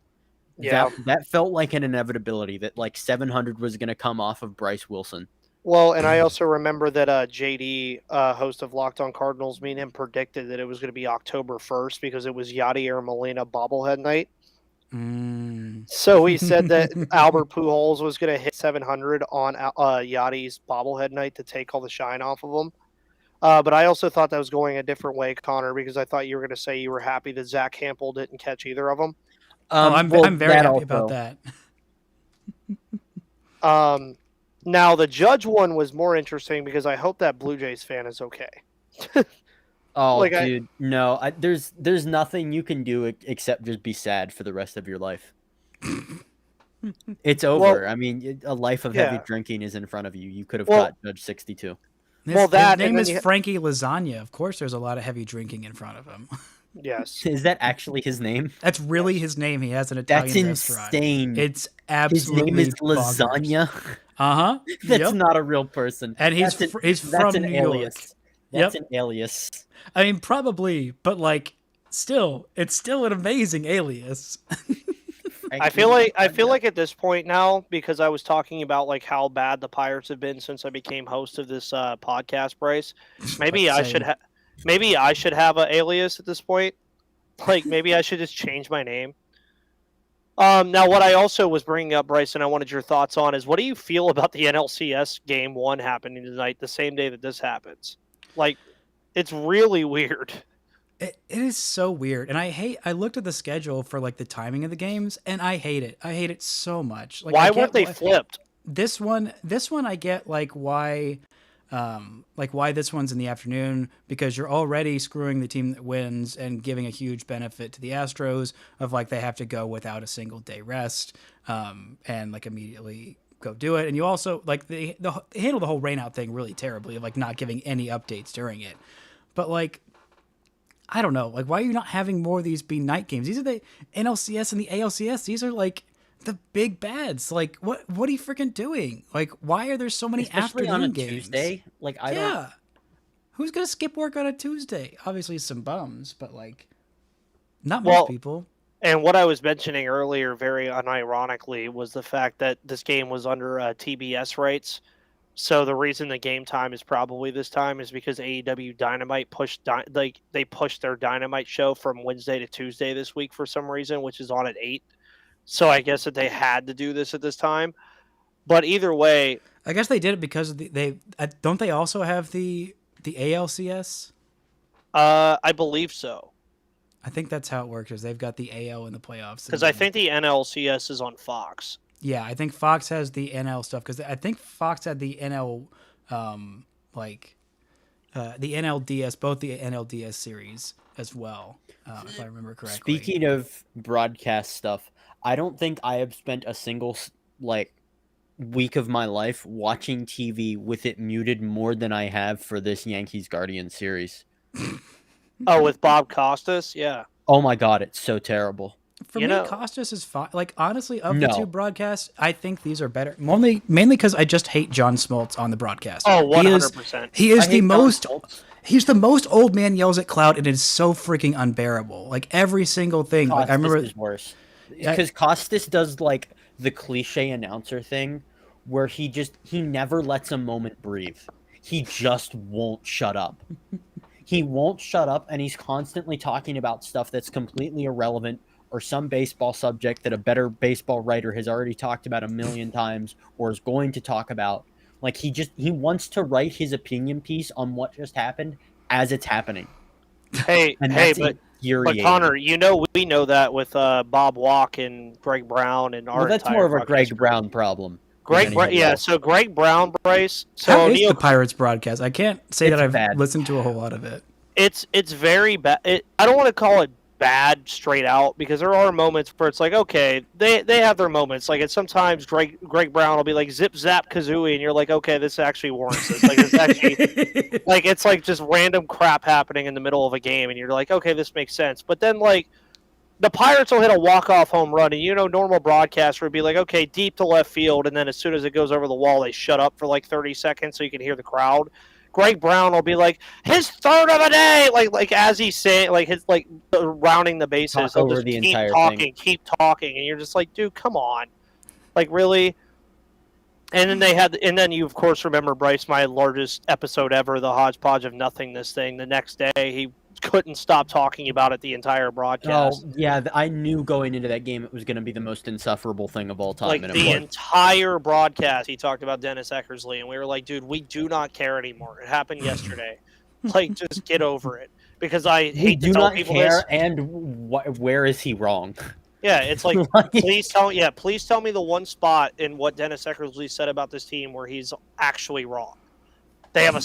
yeah. That felt like an inevitability that like 700 was going to come off of Bryce Wilson. Well, and I also remember that JD, host of Locked On Cardinals, me and him predicted that it was going to be October 1st because it was Yadier Molina bobblehead night. So he said that Albert Pujols was going to hit 700 on Yadi's bobblehead night to take all the shine off of him. But I also thought that was going a different way, Connor, because I thought you were going to say you were happy that Zach Campbell didn't catch either of them. I'm very happy about that. Now, the Judge one was more interesting because I hope that Blue Jays fan is okay. Oh, Like, dude, no. There's nothing you can do except just be sad for the rest of your life. It's over. Well, I mean, a life of yeah. heavy drinking is in front of you. You could have Well- caught Judge 62. His and name then is you- Frankie Lasagna. Of course, there's a lot of heavy drinking in front of him. Yes. Is that actually his name? That's really his name. He has an Italian That's restaurant. insane. It's His absolutely name is Lasagna. Uh huh. That's not a real person. And he's That's from an New alias. York. That's an alias. I mean, probably, but like, still, it's still an amazing alias. I feel like at this point now, because I was talking about like how bad the Pirates have been since I became host of this podcast, Bryce. Maybe I should have an alias at this point. Like maybe I should just change my name. Now, what I also was bringing up, Bryce, and I wanted your thoughts on is what do you feel about the NLCS Game 1 happening tonight, the same day that this happens? Like, it's really weird. It is so weird, and I looked at the schedule for like the timing of the games, and I hate it. I hate it so much. Like, Why weren't they flipped? This one, I get like why this one's in the afternoon, because you're already screwing the team that wins and giving a huge benefit to the Astros of like they have to go without a single day rest, and like immediately go do it. And you also like they handle the whole rainout thing really terribly of like not giving any updates during it. But like, I don't know, like why are you not having more of these be night games? These are the NLCS and the ALCS. These are like the big bads. Like what are you freaking doing? Like why are there so many Especially afternoon on a games? Tuesday. Like I don't. Who's gonna skip work on a Tuesday? Obviously some bums, but like not most people. And what I was mentioning earlier, very unironically, was the fact that this game was under TBS rights. So the reason the game time is probably this time is because AEW Dynamite they pushed their Dynamite show from Wednesday to Tuesday this week for some reason, which is on at 8. So I guess that they had to do this at this time. But either way, I guess they did it because don't they also have the ALCS? I believe so. I think that's how it works. Is they've got the AL in the playoffs. Because I think the NLCS is on Fox. Yeah, I think Fox has the NL stuff because I think Fox had the NL, the NLDS, both the NLDS series as well, if I remember correctly. Speaking of broadcast stuff, I don't think I have spent a single week of my life watching TV with it muted more than I have for this Yankees Guardians series. Oh, with Bob Costas? Yeah. Oh my god, it's so terrible. For me, Costas is fine. Like, honestly, of the two broadcasts, I think these are better. Mainly because I just hate John Smoltz on the broadcast. Oh, 100%. He's the most old man yells at cloud, and it is so freaking unbearable. Like, every single thing. Costas like, I remember is worse. Because Costas does, like, the cliche announcer thing where he never lets a moment breathe. He just won't shut up. He won't shut up, and he's constantly talking about stuff that's completely irrelevant or some baseball subject that a better baseball writer has already talked about a million times or is going to talk about. Like, he wants to write his opinion piece on what just happened as it's happening. But Connor, we know that with Bob Walk and Greg Brown and our that's more of a Greg Brown problem. So Greg Brown, Bryce. So how is the Pirates broadcast? I can't say that I've listened to a whole lot of it. It's very bad. I don't want to call it bad straight out because there are moments where it's like, okay, they have their moments. Like, it's sometimes Greg Brown will be like zip zap kazooie, and you're like, okay, this actually warrants this. Like, it's actually like it's like just random crap happening in the middle of a game, and you're like, okay, this makes sense. But then like the Pirates will hit a walk-off home run, and normal broadcaster would be like, okay, deep to left field, and then as soon as it goes over the wall, they shut up for like 30 seconds so you can hear the crowd. Greg Brown will be like, his third of the day, like as he's saying, like his rounding the bases, he'll just keep talking, and you're just like, dude, come on, like really. And then you of course remember, Bryce, my largest episode ever, the hodgepodge of nothingness thing. The next day he couldn't stop talking about it the entire broadcast. Oh, yeah, I knew going into that game it was going to be the most insufferable thing of all time. Like, the entire broadcast, he talked about Dennis Eckersley, and we were like, dude, we do not care anymore. It happened yesterday. Like, just get over it. Because I hate to tell people this. And where is he wrong? Yeah, it's like, please tell me the one spot in what Dennis Eckersley said about this team where he's actually wrong. They have a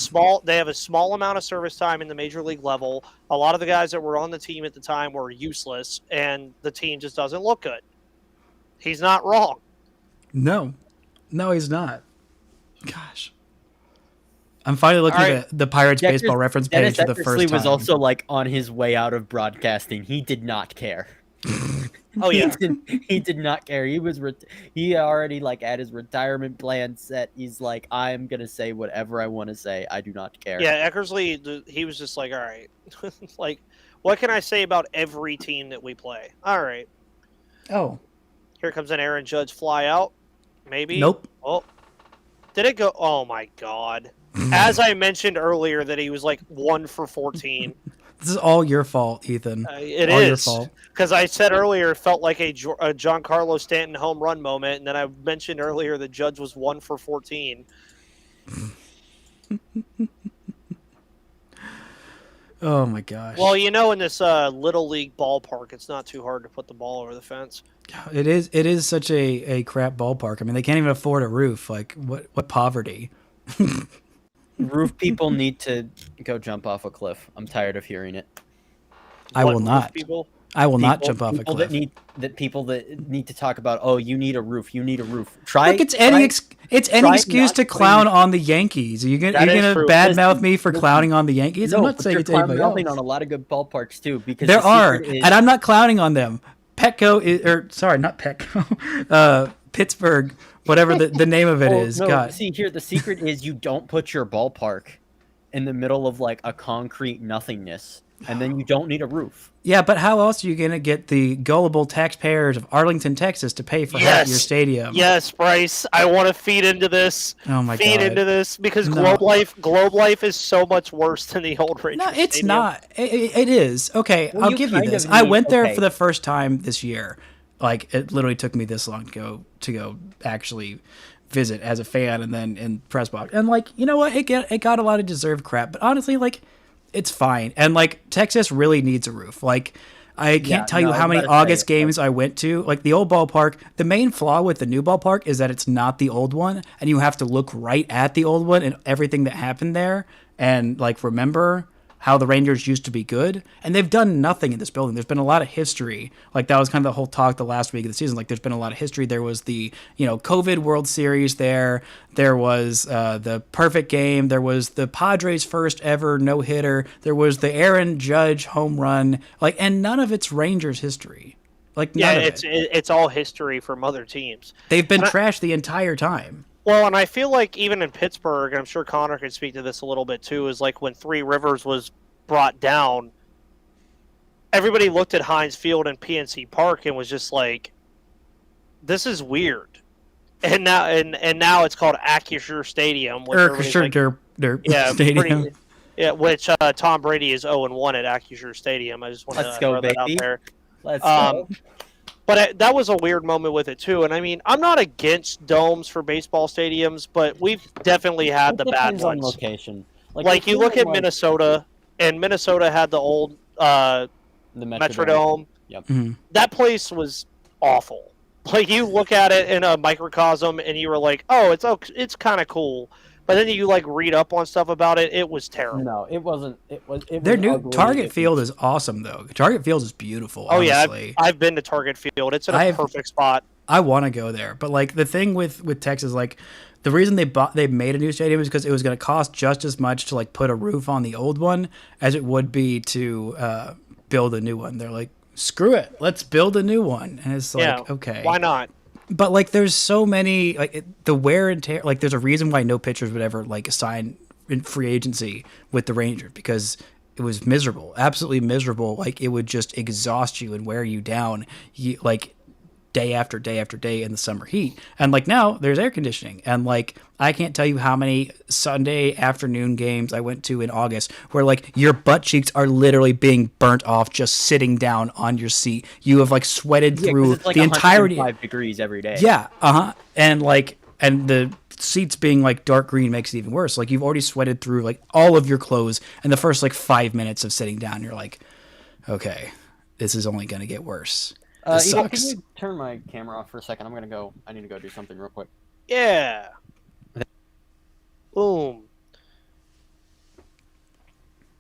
small amount of service time in the major league level. A lot of the guys that were on the team at the time were useless, and the team just doesn't look good. He's not wrong. No, he's not. Gosh. I'm finally looking at the Pirates baseball reference page for the first time. He was also like on his way out of broadcasting. He did not care. Oh yeah, he did not care. He already like had his retirement plan set. He's like, I'm gonna say whatever I want to say. I do not care. Yeah, Eckersley, he was just like, all right, like, what can I say about every team that we play? All right. Oh, here comes an Aaron Judge fly out. Maybe. Nope. Oh, did it go? Oh my God! As I mentioned earlier, that he was like 1 for 14. This is all your fault, Ethan. It all is your fault. Because I said earlier it felt like a Giancarlo Stanton home run moment, and then I mentioned earlier the Judge was 1 for 14. Oh my gosh. Well, in this little league ballpark, it's not too hard to put the ball over the fence. It is such a crap ballpark. I mean, they can't even afford a roof. Like, what poverty? Roof people need to go jump off a cliff. I'm tired of hearing it. I will not. I will not jump off a cliff. People that need to talk about, oh, you need a roof. You need a roof. Look, it's any excuse to clown on the Yankees. Are you gonna badmouth me for clowning on the Yankees? No, I'm not saying it's anybody else. On a lot of good ballparks too, because there are, and I'm not clowning on them. Not Petco. Pittsburgh, whatever the name of it is. No, God. See, here the secret is you don't put your ballpark in the middle of like a concrete nothingness. and then you don't need a roof. Yeah, but how else are you going to get the gullible taxpayers of Arlington, Texas to pay for half your stadium? Yes, Bryce. I want to feed into this. Oh my feed God. into this because No. Globe Life is so much worse than the old Rangers. No, it's Stadium. not. It is. Okay, Well, I'll you give you kind this. of I need- went there okay. for the first time this year. Like, it literally took me this long to go actually visit as a fan and then in press box. And, like, you know what? It got a lot of deserved crap. But honestly, like, it's fine. And, like, Texas really needs a roof. Like, I can't tell you how many August games I went to. Like, the old ballpark, the main flaw with the new ballpark is that it's not the old one. And you have to look right at the old one and everything that happened there. And, like, remember how the Rangers used to be good, and they've done nothing in this building. There's been a lot of history. Like, that was kind of the whole talk the last week of the season. Like, there's been a lot of history. There was the, COVID World Series there. There was the perfect game. There was the Padres' first ever no-hitter. There was the Aaron Judge home run. Like, and none of it's Rangers history. Like, none of it. It's all history from other teams. They've been trashed the entire time. Well, and I feel like even in Pittsburgh, and I'm sure Connor could speak to this a little bit too, is like when Three Rivers was brought down, everybody looked at Heinz Field and PNC Park and was just like, "This is weird." And now it's called Acrisure Stadium, which Stadium. which Tom Brady is 0-1 at Acrisure Stadium. I just want Let's to go, throw that out baby. there. Let's go. But that was a weird moment with it too. And I mean, I'm not against domes for baseball stadiums, but we've definitely had the bad Depends on ones. location. Like you look at Minnesota, and Minnesota had the old the Metrodome. Yep. Mhm. That place was awful. Like you look at it in a microcosm, and you were like, "Oh, it's kind of cool," but then you like read up on stuff about it. It was terrible. No, it wasn't. It was. Their new ugly. Target Field is awesome, though. Target Field is beautiful. Oh honestly. yeah, I've been to Target Field. It's in a perfect spot. I want to go there, but like the thing with Texas, like the reason they made a new stadium is because it was going to cost just as much to like put a roof on the old one as it would be to build a new one. They're like, screw it, let's build a new one, and it's like, okay, why not? But like, there's so many the wear and tear. Like, there's a reason why no pitchers would ever like sign in free agency with the Rangers, because it was miserable, absolutely miserable. Like, it would just exhaust you and wear you down, like day after day after day in the summer heat. And like now, there's air conditioning, and like I can't tell you how many Sunday afternoon games I went to in August where like your butt cheeks are literally being burnt off just sitting down on your seat. You have like sweated through it's like the entirety. 5 degrees every day. Yeah, and the seats being like dark green makes it even worse. Like, you've already sweated through like all of your clothes in the first like 5 minutes of sitting down. You're like, okay, this is only gonna get worse. This Eagle, sucks. can you turn my camera off for a second? I need to go do something real quick. Yeah. Boom.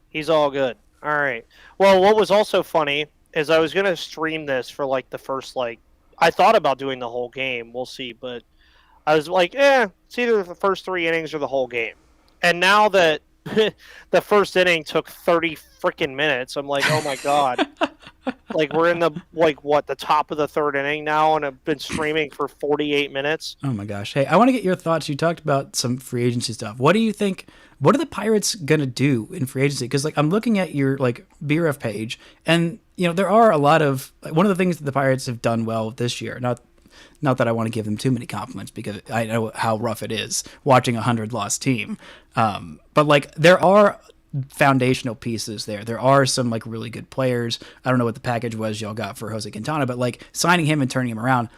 He's all good. All right. Well, what was also funny is I was going to stream this for like the first, like, I thought about doing the whole game. We'll see. But I was like, it's either the first 3 innings or the whole game. And now that the first inning took 30 freaking minutes, I'm like, oh my God. Like, we're in the, the top of the 3rd inning now, and I've been streaming for 48 minutes. Oh my gosh. Hey, I want to get your thoughts. You talked about some free agency stuff. What do you think? What are the Pirates going to do in free agency? Because like, I'm looking at your like BRF page, and there are a lot of, one of the things that the Pirates have done well this year, not that I want to give them too many compliments, because I know how rough it is watching a 100-loss team. But like, there are foundational pieces there. There are some like really good players. I don't know what the package was y'all got for Jose Quintana, but like signing him and turning him around,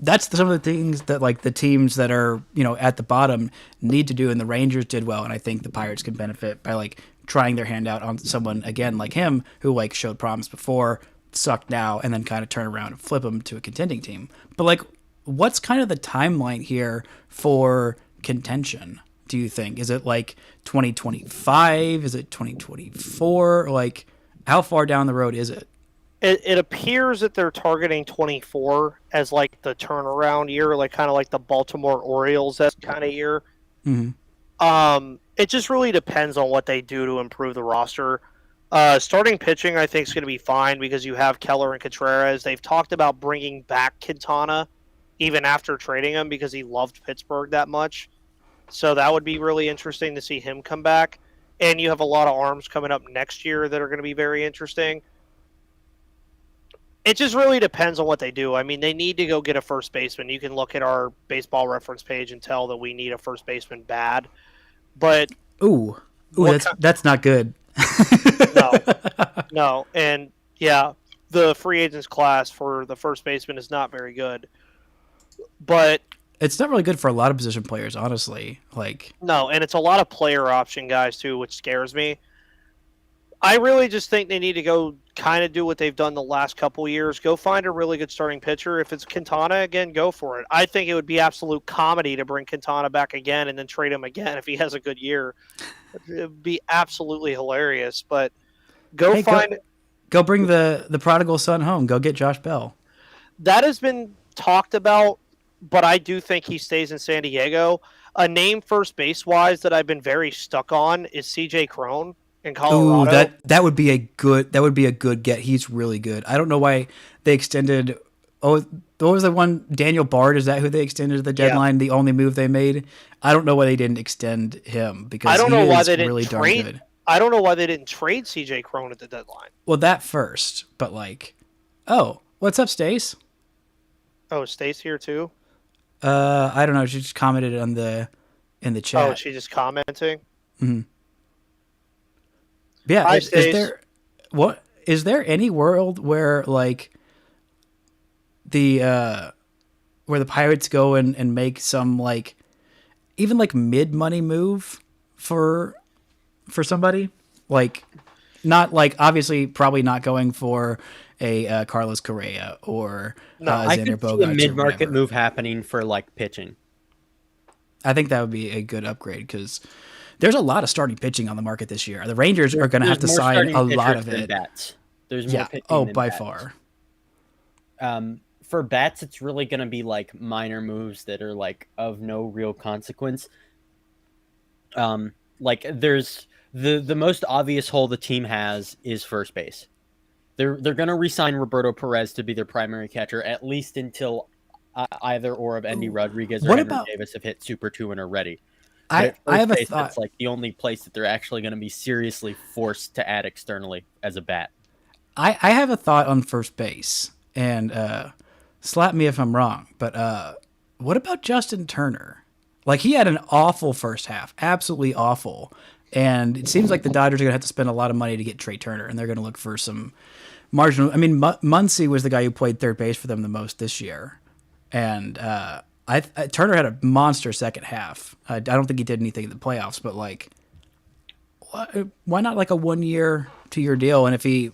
that's some of the things that like the teams that are, at the bottom need to do. And the Rangers did well. And I think the Pirates can benefit by like trying their hand out on someone again, like him, who like showed promise before, sucked now, and then kind of turn around and flip him to a contending team. But like, what's kind of the timeline here for contention? Do you think? Is it like 2025? Is it 2024? Like, how far down the road is it? It appears that they're targeting 24 as like the turnaround year, like kind of like the Baltimore Orioles kind of year. Mm-hmm. It just really depends on what they do to improve the roster. Starting pitching, I think, is going to be fine because you have Keller and Contreras. They've talked about bringing back Quintana even after trading him because he loved Pittsburgh that much. So that would be really interesting to see him come back. and you have a lot of arms coming up next year that are going to be very interesting. It just really depends on what they do. I mean, they need to go get a first baseman. You can look at our baseball reference page and tell that we need a first baseman bad. But that's not good. No, and yeah, the free agents class for the first baseman is not very good. But it's not really good for a lot of position players, honestly. No, and it's a lot of player option guys too, which scares me. I really just think they need to go kind of do what they've done the last couple years. Go find a really good starting pitcher. If it's Quintana again, go for it. I think it would be absolute comedy to bring Quintana back again and then trade him again if he has a good year. It would be absolutely hilarious. But go bring the prodigal son home. Go get Josh Bell. That has been talked about, but I do think he stays in San Diego. A name first base wise that I've been very stuck on is CJ Cron in Colorado. Ooh, that would be a good get. He's really good. I don't know why they extended. Oh, what was the one? Daniel Bard, is that who they extended to the deadline? Yeah. The only move they made. I don't know why they didn't extend him because I don't know why they didn't really trade. Darn good. I don't know why they didn't trade CJ Cron at the deadline. Well, that first, but what's up, Stace? Oh, Stace here too. I don't know. She just commented in the chat. Oh, she's just commenting. Mm-hmm. Yeah. Hi, is there any world where the Pirates go and make some even mid money move for somebody, not obviously probably not going for a Carlos Correa or I could see a mid-market move happening for pitching. I think that would be a good upgrade because there's a lot of starting pitching on the market this year. The Rangers are going to have to sign a lot of it. Bats. There's more pitching than by bats. Far. For bats, it's really going to be minor moves that are of no real consequence. There's the most obvious hole the team has is first base. They're going to re-sign Roberto Perez to be their primary catcher at least until either or of Endy Rodriguez or Henry Davis have hit Super 2 and are ready. I have a thought. That's the only place that they're actually going to be seriously forced to add externally as a bat. I have a thought on first base, and slap me if I'm wrong, but what about Justin Turner? He had an awful first half, absolutely awful. And it seems like the Dodgers are going to have to spend a lot of money to get Trey Turner, and they're going to look for some marginal. I mean, Muncy was the guy who played third base for them the most this year, and Turner had a monster second half. I don't think he did anything in the playoffs, but why not a 1 year, 2 year deal? And if he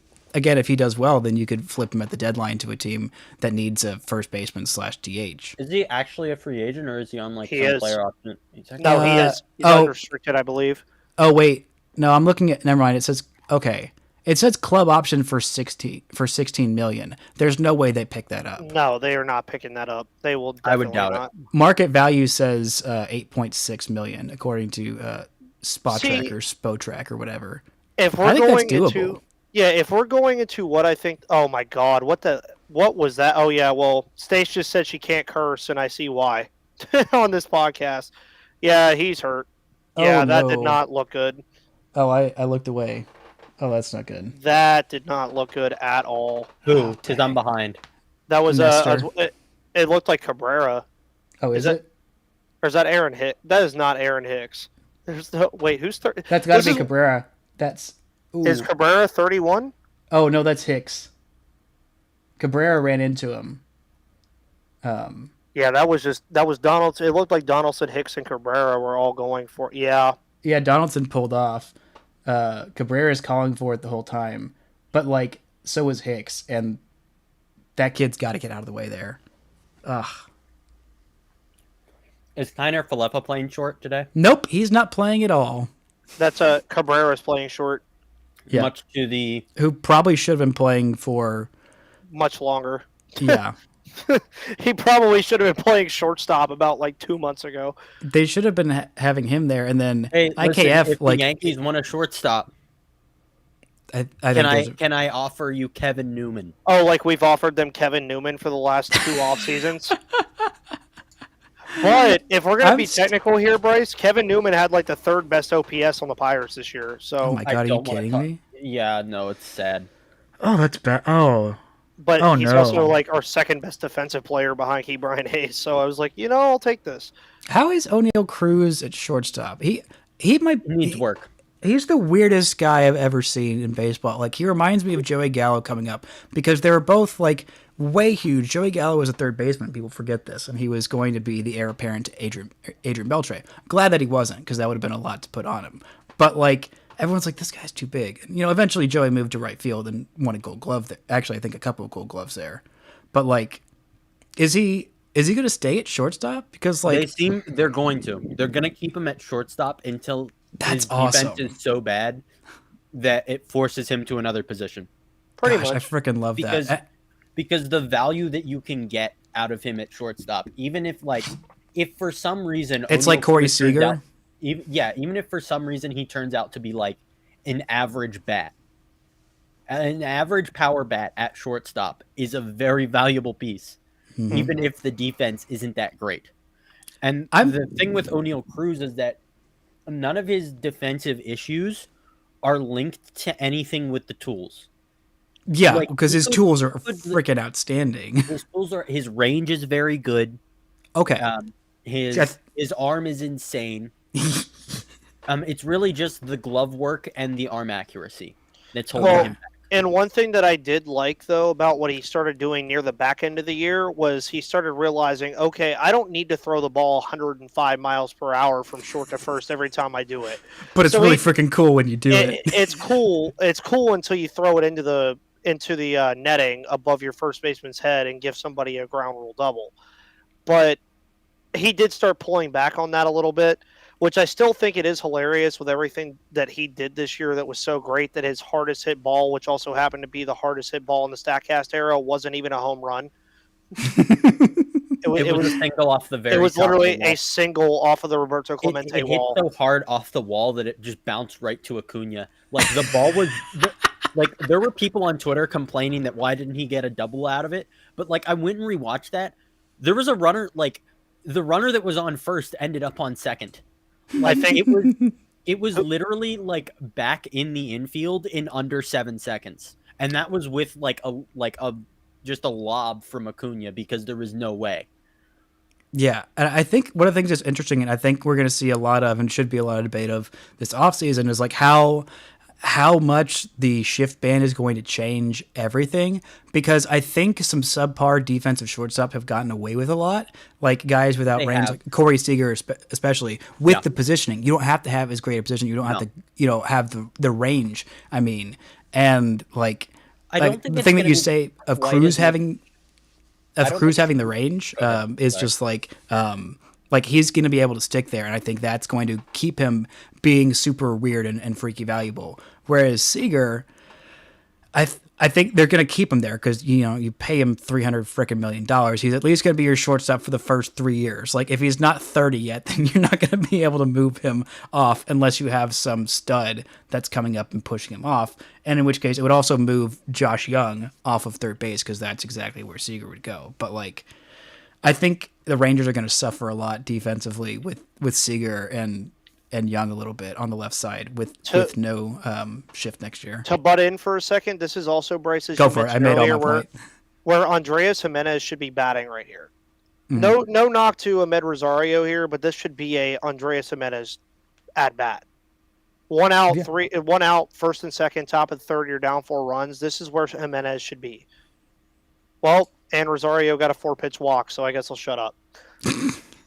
does well, then you could flip him at the deadline to a team that needs a first baseman /DH. Is he actually a free agent, or is he on some player option? No, he is. He's unrestricted, I believe. Oh wait, no, I'm looking at. Never mind. It says It says club option for 16 million. There's no way they pick that up. No, they are not picking that up. They will. Definitely I would doubt not. it. Market value says 8.6 million according to Spotrac or Spotrac or whatever. If we're going into if we're going into what I think, oh my God, what was that? Oh yeah, well, Stace just said she can't curse, and I see why on this podcast. Yeah, he's hurt. Yeah, that did not look good. Oh, I looked away. Oh, that's not good. That did not look good at all. Who? Tis I'm behind. That was it looked like Cabrera. Oh, is it? Or is that Aaron Hicks? That is not Aaron Hicks. Wait, who's 30? That's got to be Cabrera. Is Cabrera 31? Oh no, that's Hicks. Cabrera ran into him. Yeah, that was Donaldson. It looked like Donaldson, Hicks, and Cabrera were all going for. Yeah, Donaldson pulled off. Cabrera is calling for it the whole time, but so was Hicks, and that kid's got to get out of the way there. Ugh. Is Kiner Falefa playing short today? Nope, he's not playing at all. That's Cabrera's playing short. Yeah. Much to the who probably should have been playing for much longer. Yeah. He probably should have been playing shortstop about 2 months ago. They should have been having him there, and then IKF if the Yankees want a shortstop. Can I offer you Kevin Newman? Oh, we've offered them Kevin Newman for the last 2 off seasons. But if we're gonna I'm be st- technical here, Bryce, Kevin Newman had like the third best OPS on the Pirates this year. Oh So, my god, are you don't wanna kidding talk- me? Yeah, no, it's sad. Oh, that's bad. Oh, but Oh, he's no. also like our second best defensive player behind Key Brian Hayes. So I was like, I'll take this. how is O'Neal Cruz at shortstop? He might It needs work. He's the weirdest guy I've ever seen in baseball. Like, he reminds me of Joey Gallo coming up because they were both like way huge. Joey Gallo was a third baseman. People forget this, and he was going to be the heir apparent to Adrian Beltre. I'm glad that he wasn't, because that would have been a lot to put on him. But like, everyone's like, this guy's too big. And, eventually Joey moved to right field and won a Gold Glove there. Actually, I think a couple of Gold Gloves there. But like, is he going to stay at shortstop? Because like, They're going to. They're going to keep him at shortstop until his That's awesome. defense is so bad that it forces him to another position. Pretty gosh, I much. freaking love that. Because the value that you can get out of him at shortstop, even if for some reason It's O'Neal like Corey Cruz turns Seager. out- even if for some reason he turns out to be like an average bat, an average power bat at shortstop is a very valuable piece, even if the defense isn't that great. And the thing with O'Neal Cruz is that none of his defensive issues are linked to anything with the tools. Yeah, like, because his he could- tools are he could- freaking outstanding. His range is very good. Okay. His arm is insane. It's really just the glove work and the arm accuracy that's holding him back. And one thing that I did like, though, about what he started doing near the back end of the year was he started realizing, okay, I don't need to throw the ball 105 miles per hour from short to first every time I do it. But it's So really freaking cool when you do it. It's cool. It's cool until you throw it into the netting above your first baseman's head and give somebody a ground rule double. But he did start pulling back on that a little bit, which I still think it is hilarious with everything that he did this year that was so great that his hardest hit ball, which also happened to be the hardest hit ball in the StatCast era, wasn't even a home run. It was a single off the very It was top of the literally wall. a single off of the Roberto Clemente It hit wall. so hard off the wall that it just bounced right to Acuna. Like the ball was like there were people on Twitter complaining that why didn't he get a double out of it? But like I went and rewatched that. There was a runner, like the runner that was on first ended up on second. Like, I think it was literally like back in the infield in under 7 seconds, and that was with like a just a lob from Acuna because there was no way. Yeah, and I think one of the things that's interesting, and I think we're going to see a lot of, and should be a lot of debate of this offseason, is like how much the shift ban is going to change everything, because I think some subpar defensive shortstop have gotten away with a lot, like guys without range, like Corey Seager especially, with the positioning. You don't have to have as great a position. You don't have to, have the range. I mean, and like, I don't think the it's thing that gonna you be say of quite Cruz as having the range is just like he's going to be able to stick there, and I think that's going to keep him being super weird and freaky valuable. Whereas Seager, I think they're going to keep him there because you pay him $300 million. He's at least going to be your shortstop for the first 3 years. Like if he's not 30 yet, then you're not going to be able to move him off unless you have some stud that's coming up and pushing him off. And in which case, it would also move Josh Young off of third base because that's exactly where Seager would go. But like, I think the Rangers are going to suffer a lot defensively with Seager and Young a little bit on the left side with no shift next year. To butt in for a second, this is also Bryce's. Go for it. I made all my point. Where Andreas Jimenez should be batting right here. Mm-hmm. No knock to Ahmed Rosario here, but this should be a Andreas Jimenez at bat. One out, first and second, top of the third, you're down 4 runs. This is where Jimenez should be. Well, and Rosario got a 4-pitch walk, so I guess I'll shut up.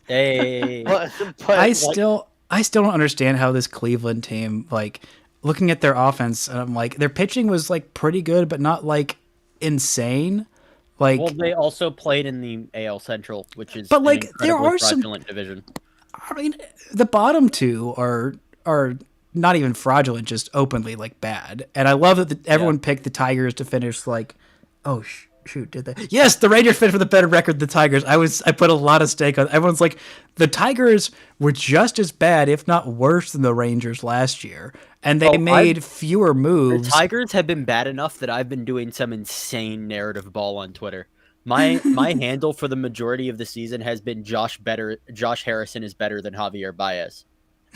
Hey, but I still don't understand how this Cleveland team, like, looking at their offense, and I'm like, their pitching was like pretty good, but not like insane. Like, well, they also played in the AL Central, which is but like an there are fraudulent division. I mean, the bottom two are not even fraudulent, just openly like bad. And I love that everyone picked the Tigers to finish like, oh shoot, did they? Yes, the Rangers finished with a better record than the Tigers. I put a lot of stake on. Everyone's like, the Tigers were just as bad, if not worse, than the Rangers last year, and they made fewer moves. The Tigers have been bad enough that I've been doing some insane narrative ball on Twitter. My handle for the majority of the season has been Josh Harrison is better than Javier Baez.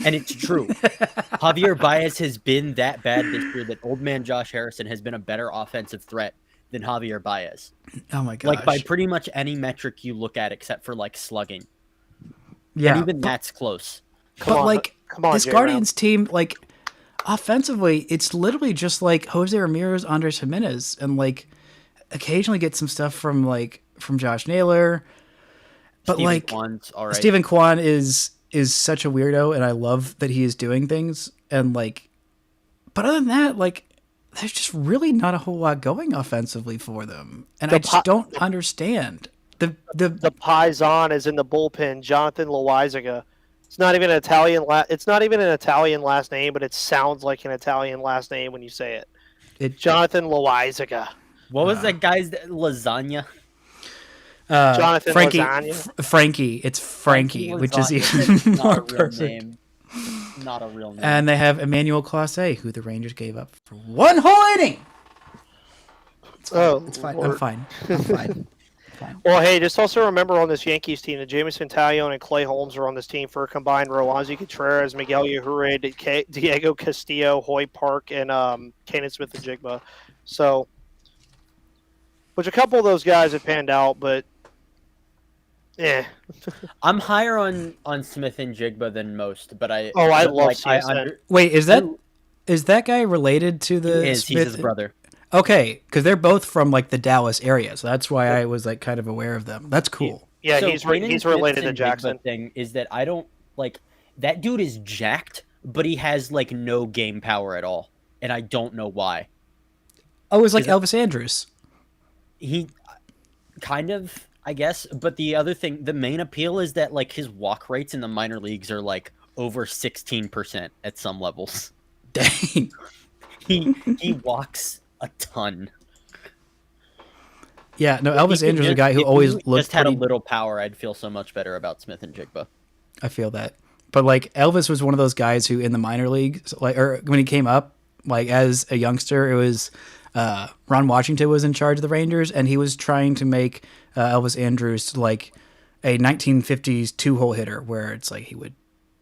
And it's true. Javier Baez has been that bad this year that old man Josh Harrison has been a better offensive threat than Javier Baez. Oh my gosh. Like by pretty much any metric you look at except for like slugging. Yeah. And even that's close. Come on, this J-Ram. Guardians team, like, offensively, it's literally just like Jose Ramirez, Andres Jimenez, and like occasionally get some stuff from Josh Naylor. But Steven like Kwan's all right. Stephen Kwan is such a weirdo, and I love that he is doing things. And like, but other than that, like, there's just really not a whole lot going offensively for them, and I just don't understand. The Paisan is in the bullpen, Jonathan Loizaga. It's not even an Italian. It's not even an Italian last name, but it sounds like an Italian last name when you say it. Jonathan Loizaga. What was that guy's lasagna? Jonathan Frankie. Lasagna. Frankie. It's Frankie, which is Lasagna. even Not more a real perfect. name. Not a real name. And they have Emmanuel Clase, who the Rangers gave up for one whole inning. It's fine. Lord. I'm fine. I'm fine. Well, hey, just also remember on this Yankees team that Jameson Taillon and Clay Holmes are on this team for a combined Roansy Contreras, Miguel Yajure, Diego Castillo, Hoy Park, and Kanan Smith and Jigba. So, which a couple of those guys have panned out, but I'm higher on Smith and Jigba than most, but I love CSN. Wait, is that guy related to the He's Smith? his brother. Okay, because they're both from like the Dallas area, so that's why I was like kind of aware of them. That's cool. Yeah, So he's Kanan related to Smith's Jackson. Jigba thing is that I don't like that dude is jacked, but he has like no game power at all, and I don't know why. Oh, it was like Elvis Andrus. He kind of, I guess, but the other thing, the main appeal is that like his walk rates in the minor leagues are like over 16% at some levels. Dang. He walks a ton. Yeah, no, Elvis Andrus is a guy who if always he looked just had a pretty. little power, I'd feel so much better about Smith and Jigba. I feel that. But like Elvis was one of those guys who in the minor leagues, like, or when he came up, like as a youngster, it was Ron Washington was in charge of the Rangers, and he was trying to make Elvis Andrus like a 1950s 2-hole hitter, where it's like he would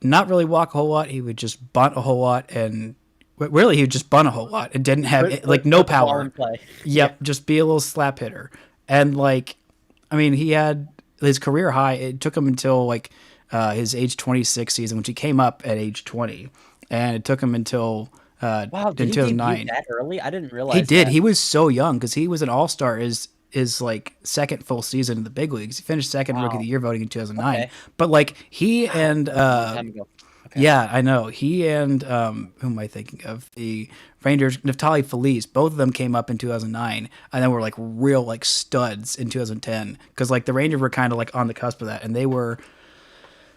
not really walk a whole lot, he would just bunt a whole lot, and really he would just bunt a whole lot. It didn't have like no Put the ball power. in play. Yep, just be a little slap hitter. And like, I mean, he had his career high. It took him until like his age 26 season, which he came up at age 20, and it took him until Wow, did in he 2009. debut that early? I didn't realize He did. that. He was so young because he was an all-star his like second full seaam in the big leagues. He finished second rookie of the year voting in 2009. Okay. But like he and Time ago. Okay. yeah, I know. He and who am I thinking of? The Rangers, Neftali Feliz, both of them came up in 2009 and then were like real like studs in 2010 because like the Rangers were kind of like on the cusp of that, and they were,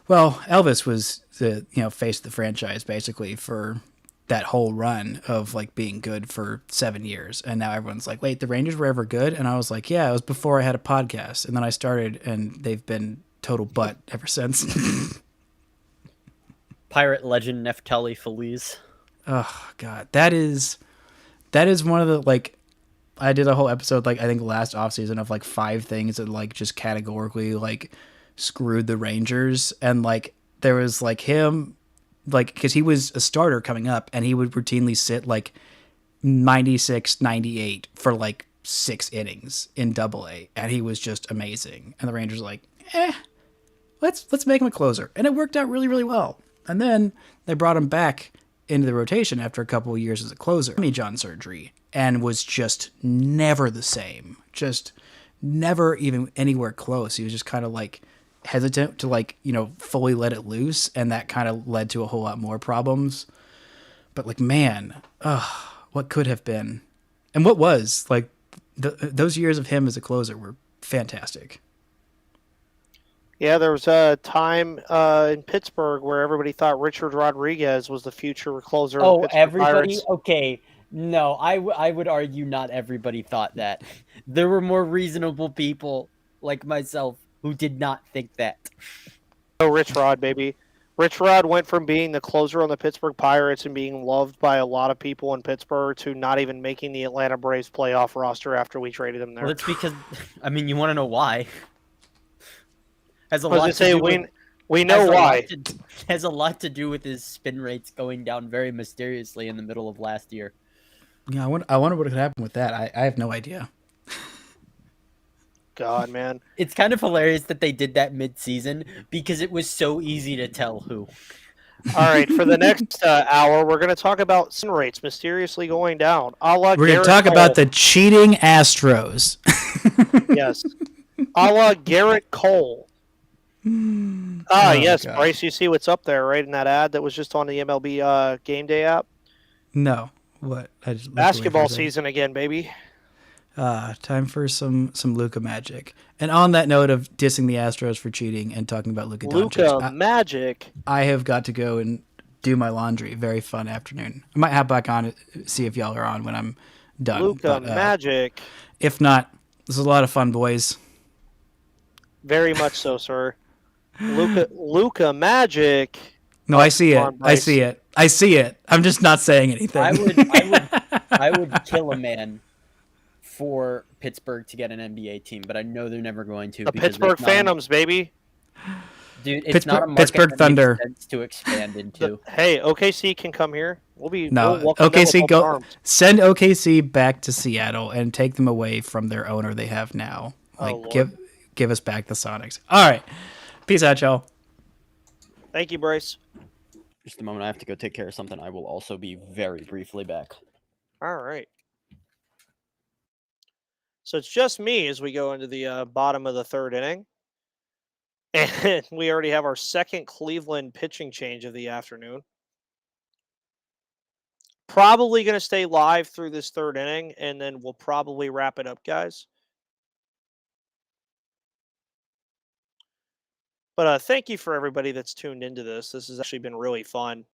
well, Elvis was the face of the franchise basically for that whole run of like being good for 7 years, and now everyone's like, wait, the Rangers were ever good? And I was like, yeah, it was before I had a podcast, and then I started, and they've been total butt ever since. Pirate legend Neftali Feliz. Oh God, that is one of the, like, I did a whole episode like I think last offseason of like 5 things that like just categorically like screwed the Rangers, and like there was like him, like, because he was a starter coming up and he would routinely sit like 96, 98 for like 6 innings in Double-A, and he was just amazing. And the Rangers were like, let's make him a closer, and it worked out really, really well. And then they brought him back into the rotation after a couple of years as a closer. Tommy John surgery, and was just never the same. Just never even anywhere close. He was just kind of like hesitant to like, fully let it loose, and that kind of led to a whole lot more problems. But like, man, what could have been, and what was, like, those years of him as a closer were fantastic. Yeah, there was a time in Pittsburgh where everybody thought Richard Rodriguez was the future closer. of the Pittsburgh Everybody? Pirates. Okay. No, I would argue not everybody thought that. There were more reasonable people like myself who did not think that. Oh, Rich Rod, baby. Rich Rod went from being the closer on the Pittsburgh Pirates and being loved by a lot of people in Pittsburgh to not even making the Atlanta Braves playoff roster after we traded him there. Well, it's because, I mean, you want to know why? Has a I was lot gonna to say do with, we know why. has a lot to do with his spin rates going down very mysteriously in the middle of last year. Yeah, I wonder what could happen with that. I have no idea. God, man. It's kind of hilarious that they did that mid-season because it was so easy to tell who. All right, for the next hour, we're going to talk about spin rates mysteriously going down. We're going to talk about the cheating Astros. Yes. A la Garrett Cole. Yes, God. Bryce, you see what's up there, right, in that ad that was just on the MLB Game Day app? No. What? I just looked away for a Basketball second. season again, baby. Time for some Luka magic. And on that note of dissing the Astros for cheating and talking about Luka Doncic, Magic. I have got to go and do my laundry. Very fun afternoon. I might hop back on, see if y'all are on when I'm done. Luka Magic. If not, this is a lot of fun, boys. Very much so, sir. Luka Magic. No, I see it. on, I Bryce. see it. I see it. I'm just not saying anything. I would kill a man for Pittsburgh to get an NBA team, but I know they're never going to. The because Pittsburgh it's not Phantoms, baby. Dude, it's not a market Pittsburgh that Thunder. makes sense to expand into. Hey, OKC can come here. We'll No, welcome them with OKC open go arms. send OKC back to Seattle and take them away from their owner they have now. Like Lord. give us back the Sonics. All right, peace out, y'all. Thank you, Bryce. Just a moment, I have to go take care of something. I will also be very briefly back. All right. So it's just me as we go into the bottom of the third inning. And we already have our second Cleveland pitching change of the afternoon. Probably going to stay live through this third inning, and then we'll probably wrap it up, guys. But thank you for everybody that's tuned into this. This has actually been really fun.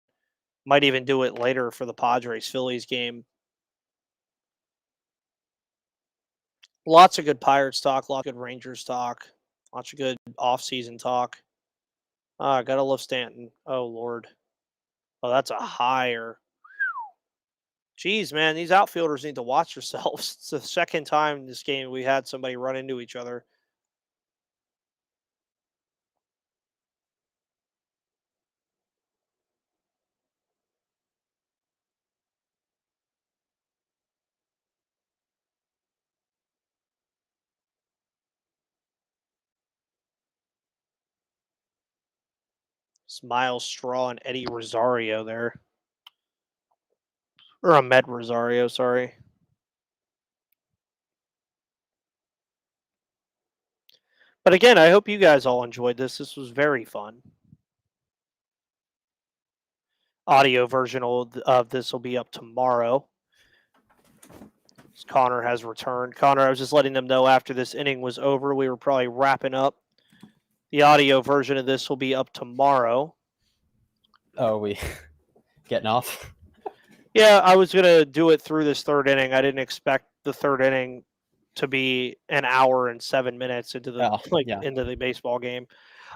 Might even do it later for the Padres-Phillies game. Lots of good Pirates talk, lots of good Rangers talk, lots of good off-season talk. Gotta love Stanton. Oh, Lord. Oh, that's a higher. Jeez, man, these outfielders need to watch yourselves. It's the second time in this game we had somebody run into each other. It's Miles Straw and Eddie Rosario there. Or Ahmed Rosario, sorry. But again, I hope you guys all enjoyed this. This was very fun. Audio version of this will be up tomorrow. Connor has returned. Connor, I was just letting them know after this inning was over, we were probably wrapping up. The audio version of this will be up tomorrow. Oh, we getting off? Yeah, I was going to do it through this third inning. I didn't expect the third inning to be an hour and 7 minutes into the into the baseball game.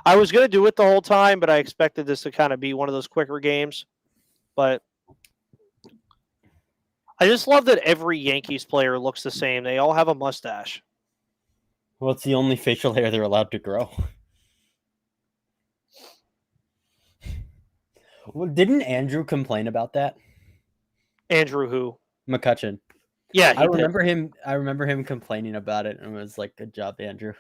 I was going to do it the whole time, but I expected this to kind of be one of those quicker games. But I just love that every Yankees player looks the same. They all have a mustache. Well, it's the only facial hair they're allowed to grow. Well, didn't Andrew complain about that? Andrew who? McCutcheon. Yeah, I remember him. I remember him complaining about it, and was like, "Good job, Andrew."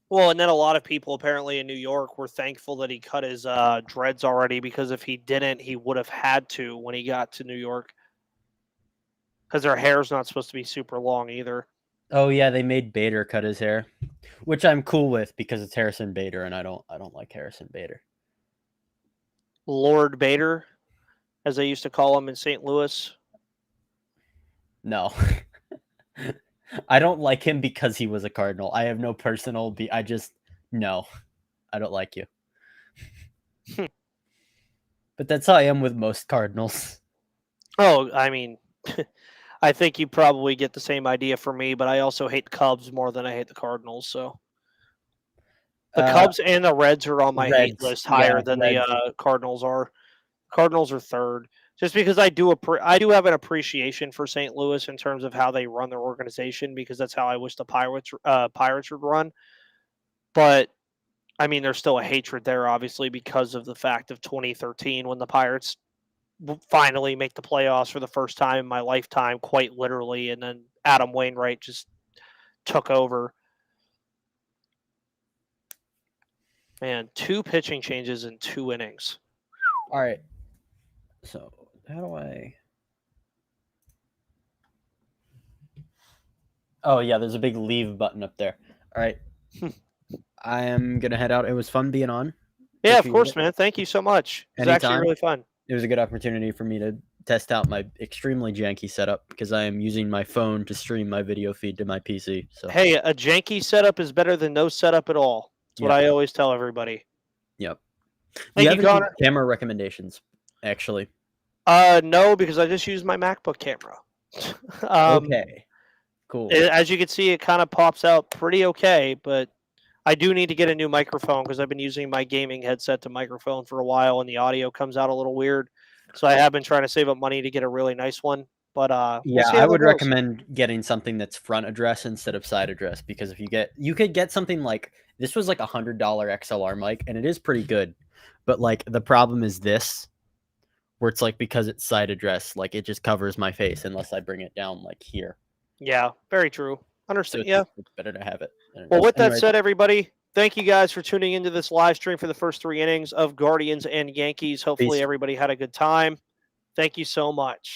Well, and then a lot of people apparently in New York were thankful that he cut his dreads already, because if he didn't, he would have had to when he got to New York, because their hair's not supposed to be super long either. Oh yeah, they made Bader cut his hair, which I'm cool with because it's Harrison Bader, and I don't like Harrison Bader. Lord Bader, as they used to call him in St. Louis. No. I don't like him because he was a Cardinal. I have no personal I don't like you. But that's how I am with most Cardinals. Oh, I mean, I think you probably get the same idea from me, but I also hate the Cubs more than I hate the Cardinals, so. The Cubs and the Reds are on my hate Reds, list higher yeah, than Reds. the Cardinals are. Cardinals are third, just because I do have an appreciation for St. Louis in terms of how they run their organization, because that's how I wish the Pirates would run. But I mean, there's still a hatred there, obviously, because of the fact of 2013 when the Pirates finally make the playoffs for the first time in my lifetime, quite literally, and then Adam Wainwright just took over. Man, 2 pitching changes in 2 innings. All right. So how do I? Oh yeah, there's a big leave button up there. All right. I am gonna head out. It was fun being on. Yeah, of Appreciate course, it. man. Thank you so much. It was actually Anytime. really fun. It was a good opportunity for me to test out my extremely janky setup because I am using my phone to stream my video feed to my PC. So Hey, a janky setup is better than no setup at all. That's what I always tell everybody. Yep. Do Thank you you, have any Connor. camera recommendations? Actually. No, because I just use my MacBook camera. Okay. Cool. As you can see, it kind of pops out pretty okay, but I do need to get a new microphone because I've been using my gaming headset to microphone for a while, and the audio comes out a little weird. So I have been trying to save up money to get a really nice one. But we'll see how I that would goes. recommend getting something that's front address instead of side address, because if you could get something like this was like $100 XLR mic, and it is pretty good, but like the problem is this, where it's like because it's side address, like it just covers my face unless I bring it down like here. Yeah, very true. So Understand? it's, Yeah. it's better to have it. Well, with that Anyway, said, everybody, thank you guys for tuning into this live stream for the first 3 innings of Guardians and Yankees. Hopefully, Peace. everybody had a good time. Thank you so much.